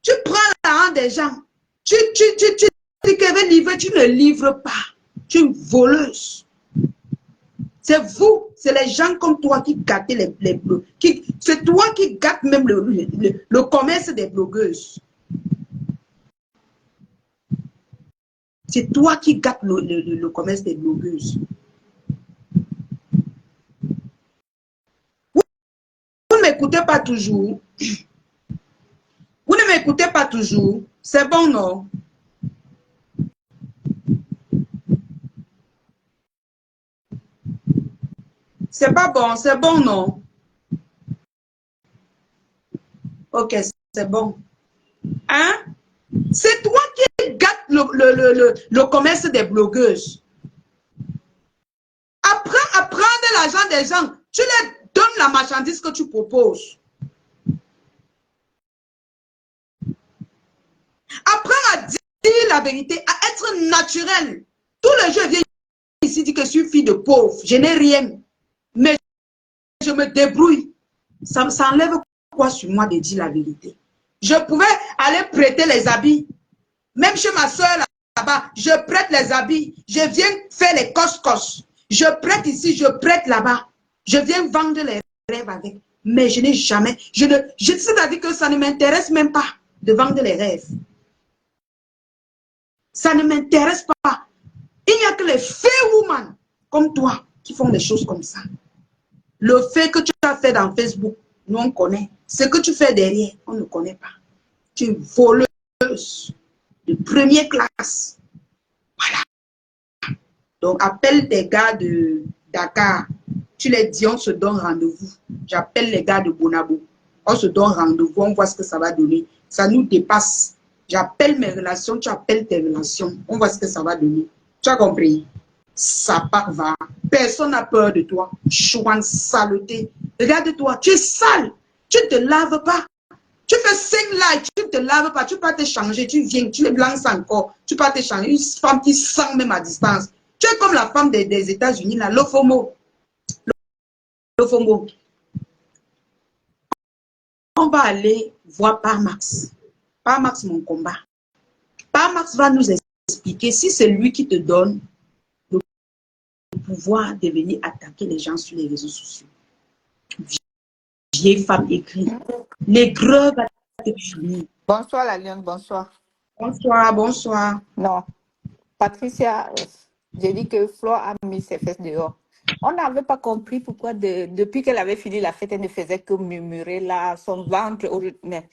Tu prends l'argent des gens. Tu dis qu'elle veut livrer, tu ne livres pas. Tu es une voleuse. C'est vous, c'est les gens comme toi qui gâtez les blogs. C'est toi qui gâtes même le commerce des blogueuses. C'est toi qui gâtes le commerce des blogueuses. Vous ne m'écoutez pas toujours. Vous ne m'écoutez pas toujours. C'est bon, non? C'est pas bon, c'est bon, non? Ok, c'est bon. Hein? C'est toi qui gâtes le commerce des blogueuses. Apprends à prendre l'argent des gens. Tu leur donnes la marchandise que tu proposes. Apprends à dire la vérité, à être naturel. Tous les jours, je viens ici dire que je suis fille de pauvre. Je n'ai rien. Mais je me débrouille. Ça enlève quoi sur moi de dire la vérité? Je pouvais aller prêter les habits. Même chez ma soeur là-bas, je prête les habits. Je viens faire les coscos. Je prête ici, je prête là-bas. Je viens vendre les rêves avec. Mais je n'ai jamais... C'est-à-dire que ça ne m'intéresse même pas de vendre les rêves. Ça ne m'intéresse pas. Il n'y a que les fair women comme toi qui font des choses comme ça. Le fait que tu as fait dans Facebook, nous on connaît. Ce que tu fais derrière, on ne connaît pas. Tu es voleuse de première classe. Voilà. Donc, appelle des gars de Dakar. Tu les dis, on se donne rendez-vous. J'appelle les gars de Bonabo. On se donne rendez-vous, on voit ce que ça va donner. Ça nous dépasse. J'appelle mes relations, tu appelles tes relations. On voit ce que ça va donner. Tu as compris? Ça part, va. Personne n'a peur de toi. Chouane, saleté. Regarde-toi, tu es sale. Tu ne te laves pas. Tu fais 5 likes, tu ne te laves pas, tu peux pas te changer, tu viens, tu les lances encore, tu peux pas te changer. Une femme qui sent même à distance. Tu es comme la femme des États-Unis, là, l'OFOMO. L'OFOMO. On va aller voir Parmax. Parmax, mon combat. Parmax va nous expliquer si c'est lui qui te donne le pouvoir de venir attaquer les gens sur les réseaux sociaux. Vieille femme écrit. Les grèves va te finir. Bonsoir, la Lyon, bonsoir. Bonsoir, bonsoir. Non, Patricia, j'ai dit que Flo a mis ses fesses dehors. On n'avait pas compris pourquoi, depuis qu'elle avait fini la fête, elle ne faisait que murmurer là, son ventre. Mais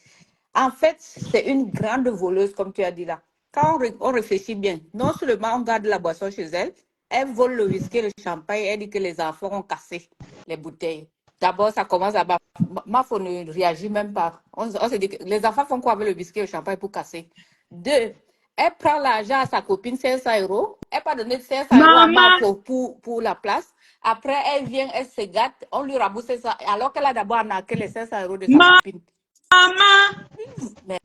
en fait, c'est une grande voleuse, comme tu as dit là. Quand on réfléchit bien, non seulement on garde la boisson chez elle, elle vole le whisky, le champagne, elle dit que les enfants ont cassé les bouteilles. D'abord, ça commence là-bas. Ma femme ne réagit même pas. On se dit que les enfants font quoi avec le whisky et le champagne pour casser? Deux, elle prend l'argent à sa copine, 500 euros. Elle pas donné 500 euros à ma pour la place. Après, elle vient, elle se gâte, on lui rembourse ça, alors qu'elle a d'abord arnaqué les 500 euros de sa copine. Maman! Mais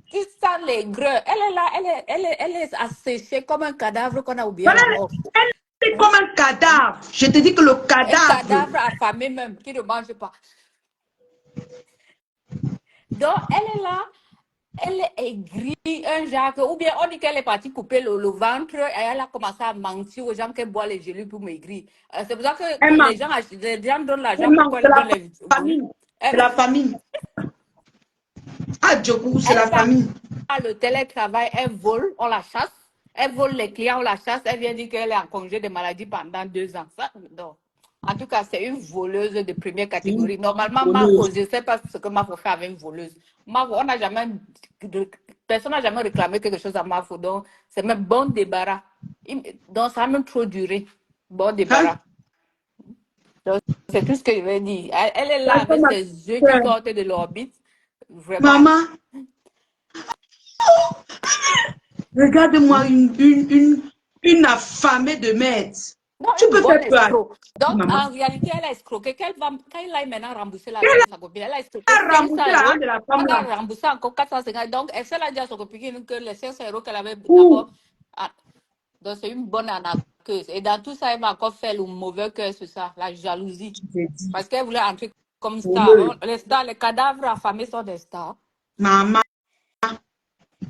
qui sent les greux? Elle est là, elle est asséchée comme un cadavre qu'on a oublié la mort. Elle est comme un cadavre. Je te dis que le cadavre. Un cadavre affamé même, qui ne mange pas. Donc, elle est là. Elle est aigrie, un genre, ou bien on dit qu'elle est partie couper le ventre et elle a commencé à mentir aux gens qu'elle boit les gélules pour maigrir. C'est pour ça que Elle ment. les gens donnent l'argent Elle pour ment. qu'elle C'est la donne les volumes. famille. C'est Elle, la famille. Ah, Djokou, c'est elle la va famille. le télétravail, elle vole, on la chasse. Elle vole les clients, on la chasse. Elle vient dire qu'elle est en congé de maladie pendant 2 ans. Ça, non. En tout cas, c'est une voleuse de première C'est une catégorie. Normalement, Marco, voleuse. je ne sais pas ce que Marco fait avec une voleuse. Marco, on n'a jamais, personne n'a jamais réclamé quelque chose à Marco. Donc, c'est même bon débarras. Donc, ça a même trop duré. Bon Hein? débarras. Donc, c'est tout ce que je vais dire. Elle est là La avec femme a ses yeux qui peur. sortent de l'orbite. Vraiment. Maman, regarde-moi une affamée de merde. Non, Tu une peux faire bonne peur à escroc. Donc, maman. en réalité, elle a escroqué. Quand elle aille maintenant rembourser l'argent Elle de sa copine, elle a escroqué a 500 remboursé l'argent euros. de la On femme là. a remboursé encore 450. Donc, elle s'est dit à son copine que les 500 euros qu'elle avait Où? d'abord. Ah, donc, c'est une bonne arnaqueuse. Et dans tout ça, elle m'a encore fait le mauvais cœur sur ça, la jalousie. Je t'ai dit. Parce qu'elle voulait entrer comme star. Voleuse. Les stars, les cadavres affamés sont des stars. Maman,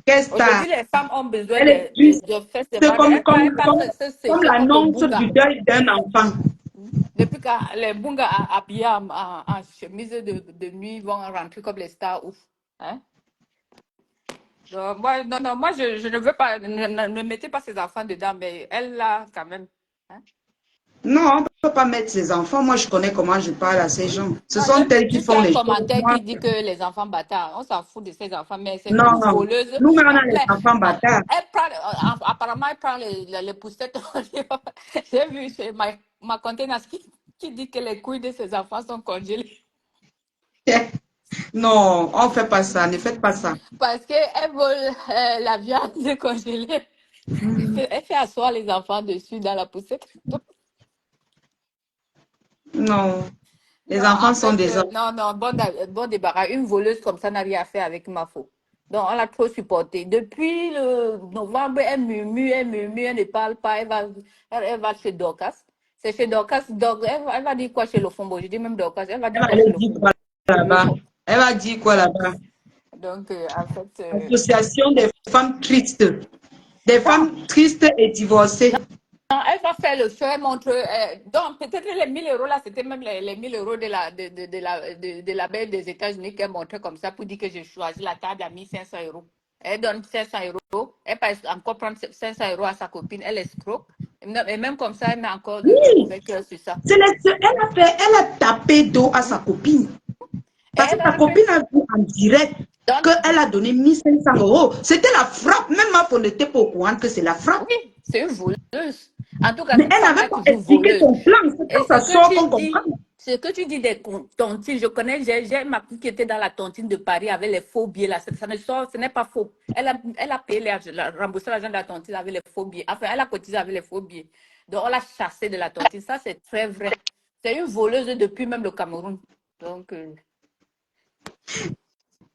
qu'est-ce que Aujourd'hui, t'as? les femmes ont besoin Elle est triste de festivals. comme, Elle passe ce comme séché comme le l'annonce bouga. du deuil d'un enfant. Depuis que les bungas habillés en chemise de nuit vont rentrer comme les stars, ouf. Hein? Donc, moi, non, non, moi, je ne veux pas, ne mettez pas ces enfants dedans, mais elle, là, quand même. Hein? Non, on ne peut pas mettre ses enfants. Moi, je connais comment je parle à ces Oui. gens. Ce Non, sont même elles qui jusqu'à font un les choses. commentaire Moi, qui dit que les enfants bâtards, on s'en fout de ces enfants, mais c'est non, une non. voleuse. Nous, on a les Elle, enfants bâtards. elle prend, apparemment, elle prend les poussettes. J'ai vu chez ma container qui dit que les couilles de ses enfants sont congelées. Non, on ne fait pas ça. Ne faites pas ça. Parce qu'elle vole la viande congelée. Elle fait asseoir les enfants dessus dans la poussette. Non. Non, Les en enfants sont fait, des hommes. non, non, bon débarras. Une voleuse comme ça n'a rien à faire avec ma faute. Donc, on l'a trop supportée. Depuis le novembre, elle murmure, elle ne parle pas. Elle va chez Dorcas. C'est chez Dorcas. Elle va dire quoi chez le Fombo? Je dis même Dorcas. Elle va Elle dire va quoi chez aller le dire Fombo? quoi là-bas? Elle va dire quoi là-bas? Donc, en fait, Association des femmes tristes. Des non. femmes tristes et divorcées. Non, elle va faire le show, elle montre. Donc, peut-être les 1 000 euros là, c'était même les 1 000 euros de la baie des États-Unis qu'elle montrait comme ça pour dire que j'ai choisi la table à 1 500 euros. Elle donne 500 euros, elle passe encore prendre 500 euros à sa copine, elle escroque. Et même comme ça, elle met encore le Oui, mauvais cœur sur ça. elle a tapé d'eau à sa copine. Et Parce que elle sa entre. copine a vu en direct qu'elle a donné 1500 euros. C'était la frappe. Même ma femme n'était pas au courant que c'est la frappe. Oui, c'est une voleuse. En tout cas, Mais cette elle femme-là n'avait est pas toujours expliqué voleuse. son plan. C'est Et quand ça sort qu'on comprend. ce que tu dis des tontines, je connais, j'ai ma fille qui était dans la tontine de Paris avec les faux billets là. Ça ne sort, ce n'est pas faux. Elle a payé remboursé l'argent de la tontine avec les faux billets. Enfin, elle a cotisé avec les faux billets. Donc, on l'a chassée de la tontine. Ça, c'est très vrai. C'est une voleuse depuis même le Cameroun. Donc, bon,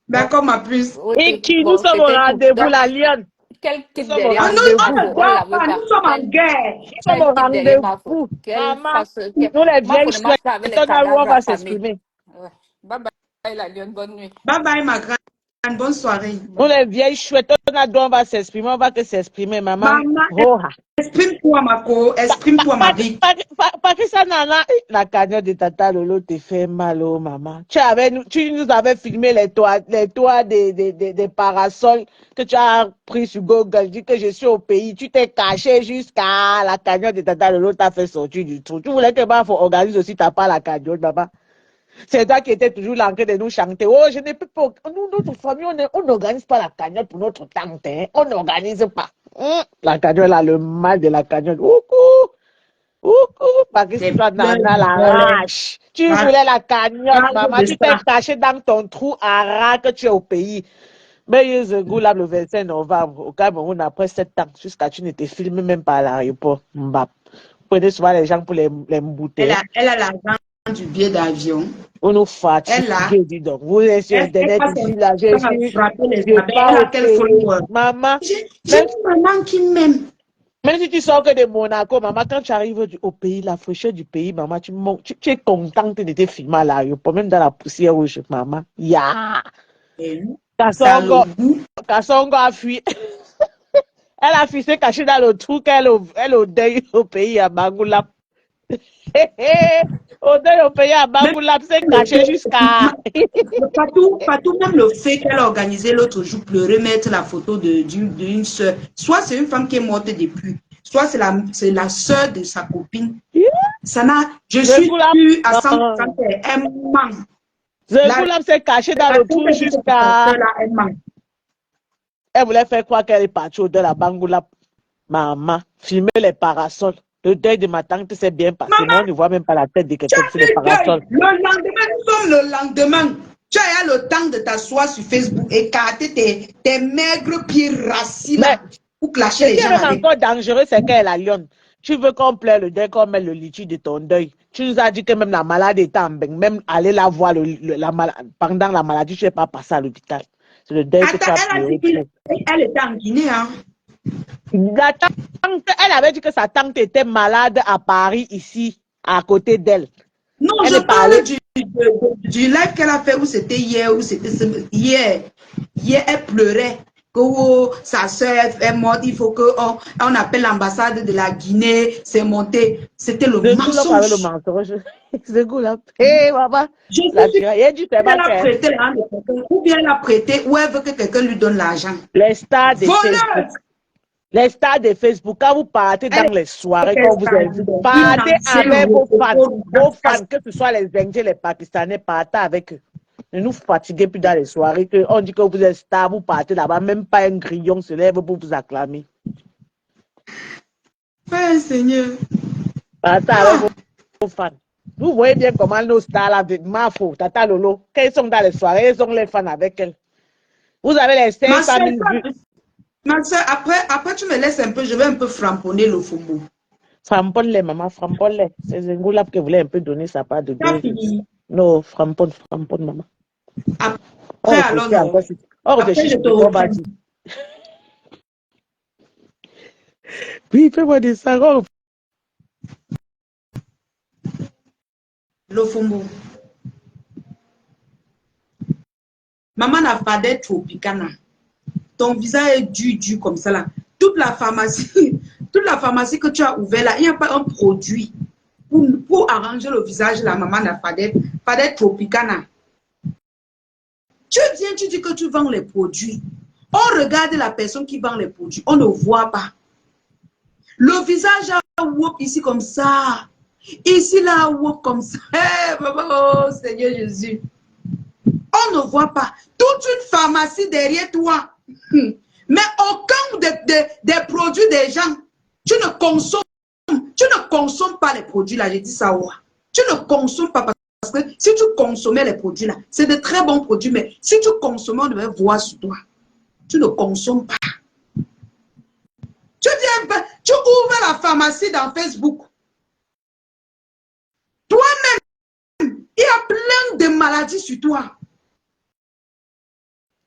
D'accord, ma puce. Et ok. qui nous Bon, sommes au c'était tout. rendez-vous, Donc, la lionne. quel Nous type sommes au derrière Ah, nous, rendez-vous. on ma ne on ne dort la veut pas. pas. Nous sommes en guerre. Nous sommes Quel au type derrière ma rendez-vous. Quelle Maman, face. nous les Moi, vieilles ne marche chouettes, pas avec les on a où on cadavres va affamés. s'exprimer. Ouais. Bye bye, la lionne. Bonne nuit. Bye bye, ma grande. Bonne soirée. Nous les vieilles chouettes, on a d'où on va s'exprimer. On va que s'exprimer, maman. Maman, Oh, exprime-toi, ma co. Exprime-toi, ma vie. Patricia Nana, la cagnotte de Tata Lolo te fait mal, oh maman. Tu nous avais filmé les toits des parasols que tu as pris sur Google. Dis que je suis au pays. Tu t'es caché jusqu'à la cagnotte de Tata Lolo t'a fait sortir du trou. Tu voulais que ma organise aussi ta part la cagnotte, maman. C'est toi qui étais toujours là en train de nous chanter. Oh, je ne peux pas. Nous, notre famille, on n'organise pas la cagnotte pour notre tante. Hein. On n'organise pas. La cagnotte, là, le mal de la cagnotte. Parce que C'est toi, plein Nana, la de rage. Tu voulais la cagnotte, Parle maman. de Tu t'es ça. caché dans ton trou à rat que tu es au pays. Mais là, le 25 novembre, au Cameroun, après 7 ans, jusqu'à tu ne te filmes même pas à l'aéroport. Mbap. Prenez souvent les gens pour les embouter. Elle a l'argent du billet d'avion. On nous fatigue, Elle a, dis donc. Vous êtes sur elle Internet passe ici, son là, temps à frapper les je abeilles. Elle pars a au quel pays. follower? Maman, J'ai même, une maman qui m'aime. même si tu sors que de Monaco, maman, quand tu arrives au pays, la fraîcheur du pays, maman, tu es contente de te filmer à l'aéroport, même dans la poussière rouge, maman. Ya! Ça a le goût. Kassongo a fui. Elle a fui, s'est cachée dans le trou qu'elle elle au deuil au pays à Bangoulap. Au deuil au pays à Bangoulap, s'est cachée jusqu'à... Partout, même le fait qu'elle a organisé l'autre jour, pleurer, mettre la photo d'une soeur. Soit c'est une femme qui est morte depuis, soit c'est la soeur de sa copine. Ça n'a, je suis sûre à 100% qu'elle manque. Zegoulap s'est cachée dans le trou jusqu'à... Elle voulait faire croire qu'elle est partie au deuil à Bangoulap. Maman, filmer les parasols. Le deuil de ma tante s'est bien passé. Maman, mais on ne voit même pas la tête de quelqu'un sur les le parasols. Le lendemain, nous sommes le lendemain. Tu as le temps de t'asseoir sur Facebook et écarter tes maigres pieds racines là pour clasher les gens avec. Ce qui est même encore dangereux, c'est qu'elle est la lionne. Tu veux qu'on plaire le deuil, qu'on mette le litige de ton deuil. Tu nous as dit que même la malade est en bain. Même aller la voir pendant la maladie, tu n'es pas passé à l'hôpital. C'est le deuil que tu as pleuré. Elle était en Guinée, hein. Elle avait dit que sa tante était malade à Paris, ici, à côté d'elle. Non, je parle du live qu'elle a fait où c'était hier, où c'était hier. Hier, elle pleurait que sa soeur est morte, il faut qu'on appelle l'ambassade de la Guinée, c'est monté. C'était le mensonge. Le mensonge. C'est cool, là. Hé, maman. Je sais qu'elle a prêté l'argent de quelqu'un, ou bien elle a prêté, ou elle veut que quelqu'un lui donne l'argent. Les stars de Facebook. Les stars de Facebook, quand vous partez dans les soirées, quand vous invite, partez avec vos fans, que ce soit les Indiens, les Pakistanais, partez avec eux. Ne nous fatiguez plus dans les soirées, on dit que vous êtes star, vous partez là-bas, même pas un grillon se lève pour vous acclamer. Père Seigneur. Partez avec vos fans. Vous voyez bien comment nos stars là, Mafo, Tata Lolo, quand ils sont dans les soirées, ils ont les fans avec elles. Vous avez les 500 000 vues. Ma soeur, après tu me laisses un peu, je vais un peu framponner le fumbo. Framponne-les, maman, framponne-les. C'est Zengoulap qui voulait un peu donner sa part de Dieu. Non, framponne, maman. Après, alors, non. Après, je te reprends. Oui, fais-moi des sarons. Le fumbo. Maman n'a pas d'être tropicana. Ton visage est dur comme ça là. Toute la pharmacie que tu as ouverte là, il n'y a pas un produit pour arranger le visage là, maman n'a pas d'être tropicana. Tu viens, tu dis que tu vends les produits. On regarde la personne qui vend les produits, on ne voit pas. Le visage a whoop ici comme ça. Ici là, whoop comme ça. Hey, oh Seigneur Jésus. On ne voit pas. Toute une pharmacie derrière toi. Mais aucun des produits des gens, tu ne consommes pas les produits là, j'ai dit ça. Ouais. Tu ne consommes pas parce que si tu consommais les produits là, c'est de très bons produits, mais si tu consommais, on devait voir sur toi. Tu ne consommes pas. Tu ouvres la pharmacie dans Facebook. Toi-même, il y a plein de maladies sur toi.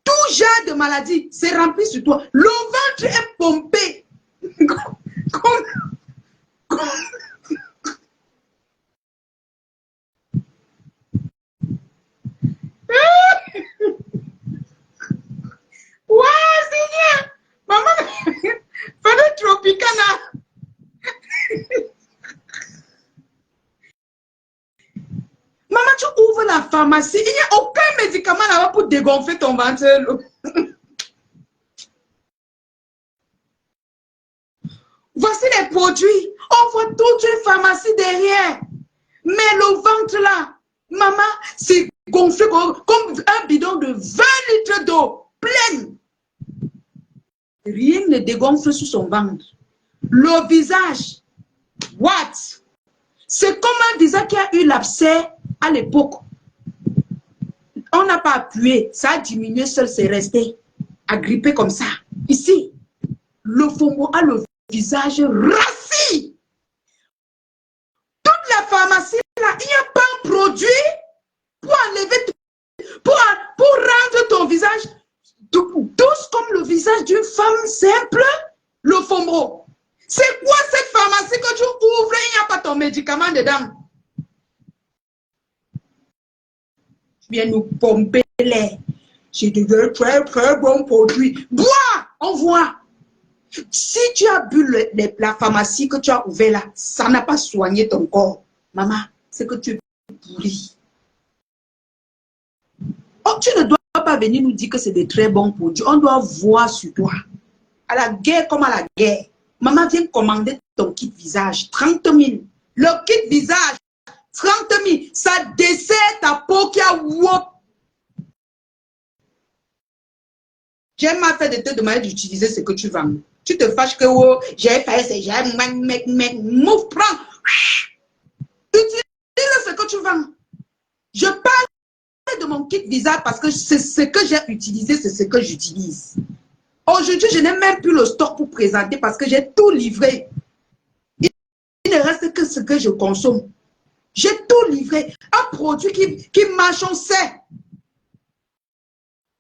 Tout genre de maladies, c'est rempli sur toi. Le ventre est pompé. Ouais, Seigneur. Maman, fais tropicana. Maman, tu ouvres la pharmacie. Il n'y a aucun médicament là-bas pour dégonfler ton ventre. Voici les produits. On voit toute une pharmacie derrière. Mais le ventre là, maman, c'est gonflé comme un bidon de 20 litres d'eau pleine. Rien ne dégonfle sur son ventre. Le visage, what? C'est comme un visage qui a eu l'abcès à l'époque. On n'a pas appuyé, ça a diminué seul, c'est resté agrippé comme ça. Ici, le FOMO a le visage rassis. Toute la pharmacie, là, il n'y a pas un produit pour enlever, pour rendre ton visage douce comme le visage d'une femme simple, le FOMO. C'est quoi cette pharmacie que tu ouvres et il n'y a pas ton médicament dedans? Tu viens nous pomper l'air. C'est de très, très bons produits. Bois, on voit. Si tu as bu la pharmacie que tu as ouvert là, ça n'a pas soigné ton corps. Maman, c'est que tu es pourri. Oh, tu ne dois pas venir nous dire que c'est des très bons produits. On doit voir sur toi. À la guerre comme à la guerre. Maman vient commander ton kit visage. 30 000. Le kit visage, 30 000. Ça dessert ta peau qui a wop. J'ai mal fait de te demander d'utiliser ce que tu vends. Tu te fâches que oh, j'ai fait ça, j'ai mouf, prends. Utilise ce que tu vends. Je parle de mon kit visage parce que c'est ce que j'ai utilisé, c'est ce que j'utilise. Aujourd'hui, je n'ai même plus le stock pour présenter parce que j'ai tout livré. Il ne reste que ce que je consomme. J'ai tout livré. Un produit qui marche, on sait.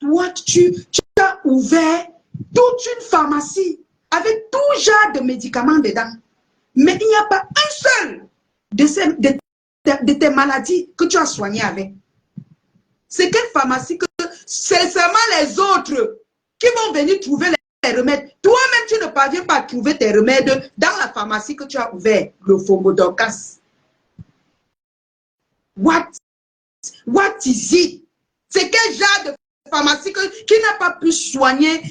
Toi, tu as ouvert toute une pharmacie avec tout genre de médicaments dedans. Mais il n'y a pas un seul de tes maladies que tu as soigné avec. C'est quelle pharmacie que c'est seulement les autres qui vont venir trouver les remèdes. Toi-même, tu ne parviens pas à trouver tes remèdes dans la pharmacie que tu as ouvert, le Fomodocas. What is it? C'est quel genre de pharmacie qui n'a pas pu soigner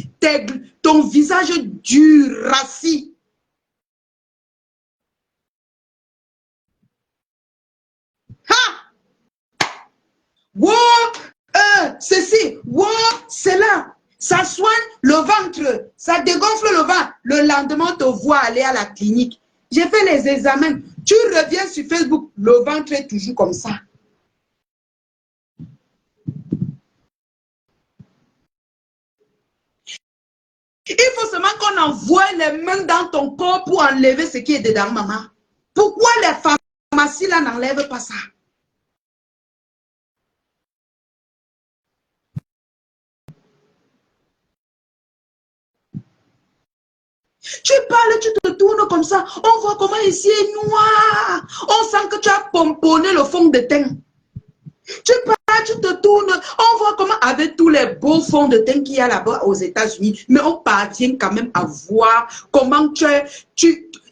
ton visage du rassis? Ha! Wow! Ceci, wow, c'est là. Ça soigne le ventre, ça dégonfle le ventre. Le lendemain, on te voit aller à la clinique. J'ai fait les examens. Tu reviens sur Facebook, le ventre est toujours comme ça. Il faut seulement qu'on envoie les mains dans ton corps pour enlever ce qui est dedans, maman. Pourquoi les pharmacies là n'enlèvent pas ça? Tu parles, tu te tournes comme ça. On voit comment ici est noir. On sent que tu as pomponné le fond de teint. Tu parles, tu te tournes. On voit comment avec tous les beaux fonds de teint qu'il y a là-bas aux États-Unis. Mais on parvient quand même à voir comment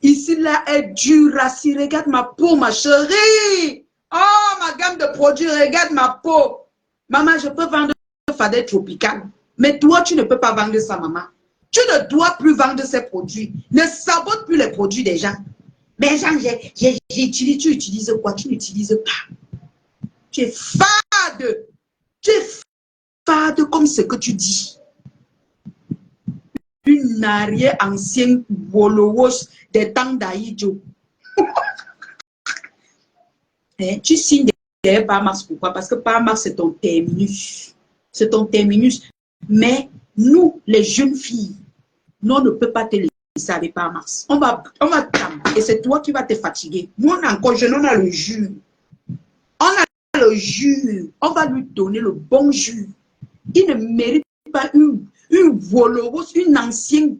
ici là est dur. Rassis, regarde ma peau, ma chérie. Oh, ma gamme de produits, regarde ma peau. Maman, je peux vendre le Fadet tropical. Mais toi, tu ne peux pas vendre ça, maman. Tu ne dois plus vendre ces produits. Ne sabote plus les produits des gens. Mais Jean, j'utilise, tu utilises quoi? Tu n'utilises pas. Tu es fade. Tu es fade comme ce que tu dis. Une arrière ancienne Wolowos des temps d'Aïdjo. Tu signes derrière Parmax. Pourquoi? Parce que Parmax, c'est ton terminus. C'est ton terminus. Mais nous, les jeunes filles, nous, on ne peut pas te laisser avec Parmax. On va et c'est toi qui vas te fatiguer. Nous, on a encore jeune, on a le jus. On a le jus. On va lui donner le bon jus. Il ne mérite pas une Voloros, une ancienne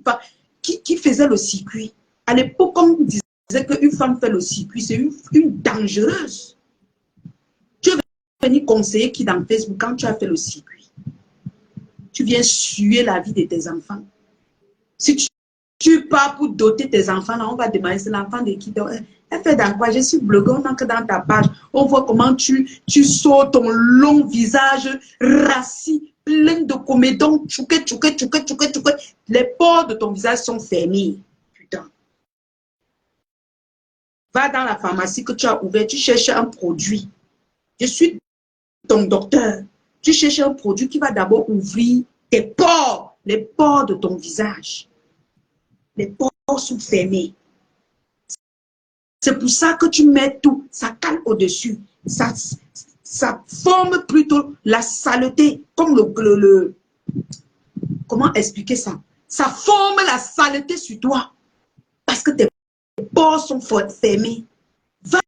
qui faisait le circuit. À l'époque, on disait qu'une femme fait le circuit, c'est une dangereuse. Tu es venu conseiller qui dans Facebook quand tu as fait le circuit? Tu viens suer la vie de tes enfants. Si tu pars pour doter tes enfants, là, on va demander, c'est l'enfant de qui? Elle fait dans quoi? Je suis blogueur, on entre dans ta page. On voit comment tu sautes ton long visage rassis, plein de comédons, tchouké. Les pores de ton visage sont fermés. Putain. Va dans la pharmacie que tu as ouverte, tu cherches un produit. Je suis ton docteur. Tu cherches un produit qui va d'abord ouvrir tes pores, les pores de ton visage. Les pores sont fermés. C'est pour ça que tu mets tout, ça cale au-dessus. Ça forme plutôt la saleté, comme comment expliquer ça? Ça forme la saleté sur toi. Parce que tes pores sont fermés. Va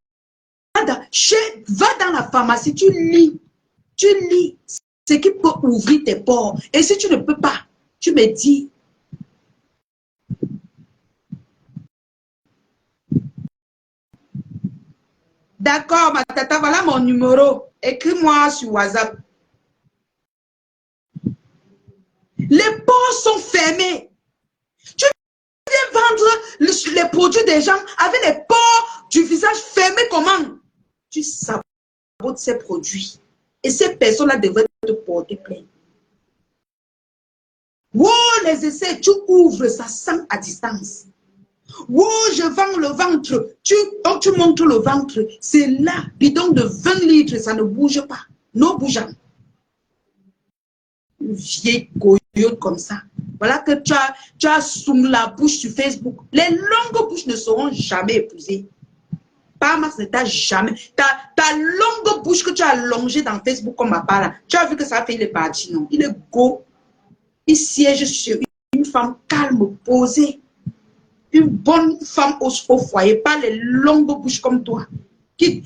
dans la pharmacie, tu lis ce qui peut ouvrir tes pores. Et si tu ne peux pas, tu me dis. D'accord, ma tata, voilà mon numéro. Écris-moi sur WhatsApp. Les ports sont fermés. Tu viens vendre les produits des gens avec les pores du visage fermés comment? Tu sabotes ces produits. Et ces personnes-là devraient te porter plainte. Oh, les essais, tu ouvres, ça sent à distance. Oh, je vends le ventre. Tu montres le ventre. C'est là, bidon de 20 litres, ça ne bouge pas. Non bougeant. Une vieille coyote comme ça. Voilà que tu as sous la bouche sur Facebook. Les longues bouches ne seront jamais épuisées. Parmax ne t'a jamais. Ta longue bouche que tu as allongée dans Facebook comme ma part, tu as vu que ça fait les parties, non? Il est go. Il siège sur une femme calme, posée. Une bonne femme au foyer, pas les longues bouches comme toi. Qui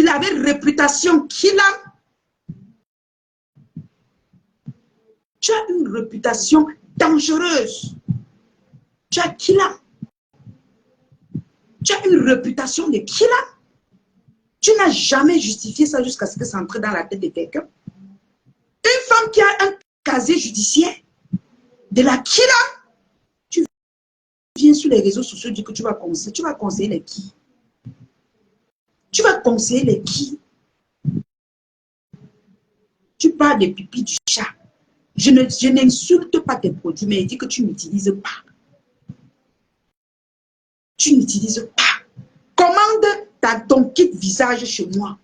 avait réputation, qui l'a. Tu as une réputation dangereuse. Tu as qui l'a. Tu as une réputation de qui l'a. Tu n'as jamais justifié ça jusqu'à ce que ça entre dans la tête de quelqu'un. Une femme qui a un casier judiciaire de la qui l'a. Tu viens sur les réseaux sociaux et dis que tu vas conseiller. Tu vas conseiller les qui? Tu vas conseiller les qui? Tu parles des pipis du chat. Je n'insulte pas tes produits, mais je dis que tu n'utilises pas. Tu n'utilises pas. Commande ton kit visage chez moi.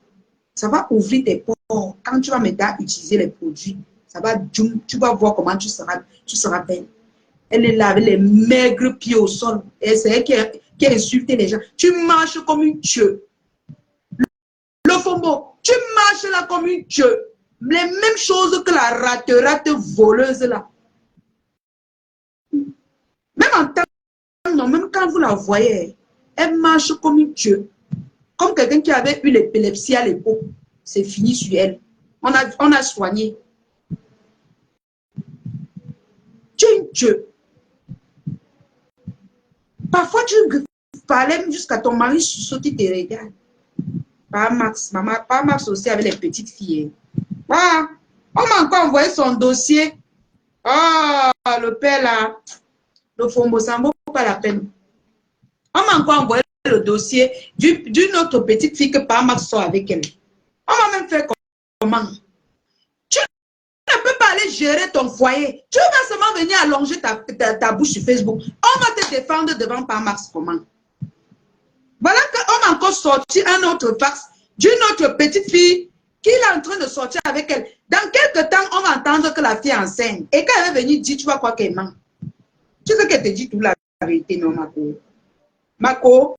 Ça va ouvrir tes pores. Quand tu vas maintenant utiliser les produits, ça va, tu vas voir comment tu seras belle. Elle est là avec les maigres pieds au sol. Et c'est elle qui a insulté les gens. Tu marches comme une dieu. Le fombo, tu marches là comme une dieu. Les mêmes choses que la rate voleuse là. Même en temps, non, même quand vous la voyez, elle marche comme une dieu. Comme quelqu'un qui avait eu l'épilepsie à l'époque. C'est fini sur elle. On a soigné. Tu es une dieu. Parfois, tu parlais jusqu'à ton mari qui te regarde. Pas Max, maman, pas Max aussi avec les petites filles. Ah, on m'a encore envoyé son dossier. Ah, le père là, le Fombo, ça ne vaut pas la peine. On m'a encore envoyé le dossier d'une autre petite fille que par Max sort avec elle. On m'a même fait comment? Tu ne peux pas aller gérer ton foyer. Tu vas seulement venir allonger ta bouche sur Facebook. On va te défendre devant par Max comment? Voilà qu'on m'a encore sorti un autre fax d'une autre petite fille qui est en train de sortir avec elle. Dans quelques temps, on va entendre que la fille est enceinte. Et quand elle est venue dire, tu vas croire qu'elle ment. Tu sais qu'elle te dit toute la vérité, non, Mako? Mako,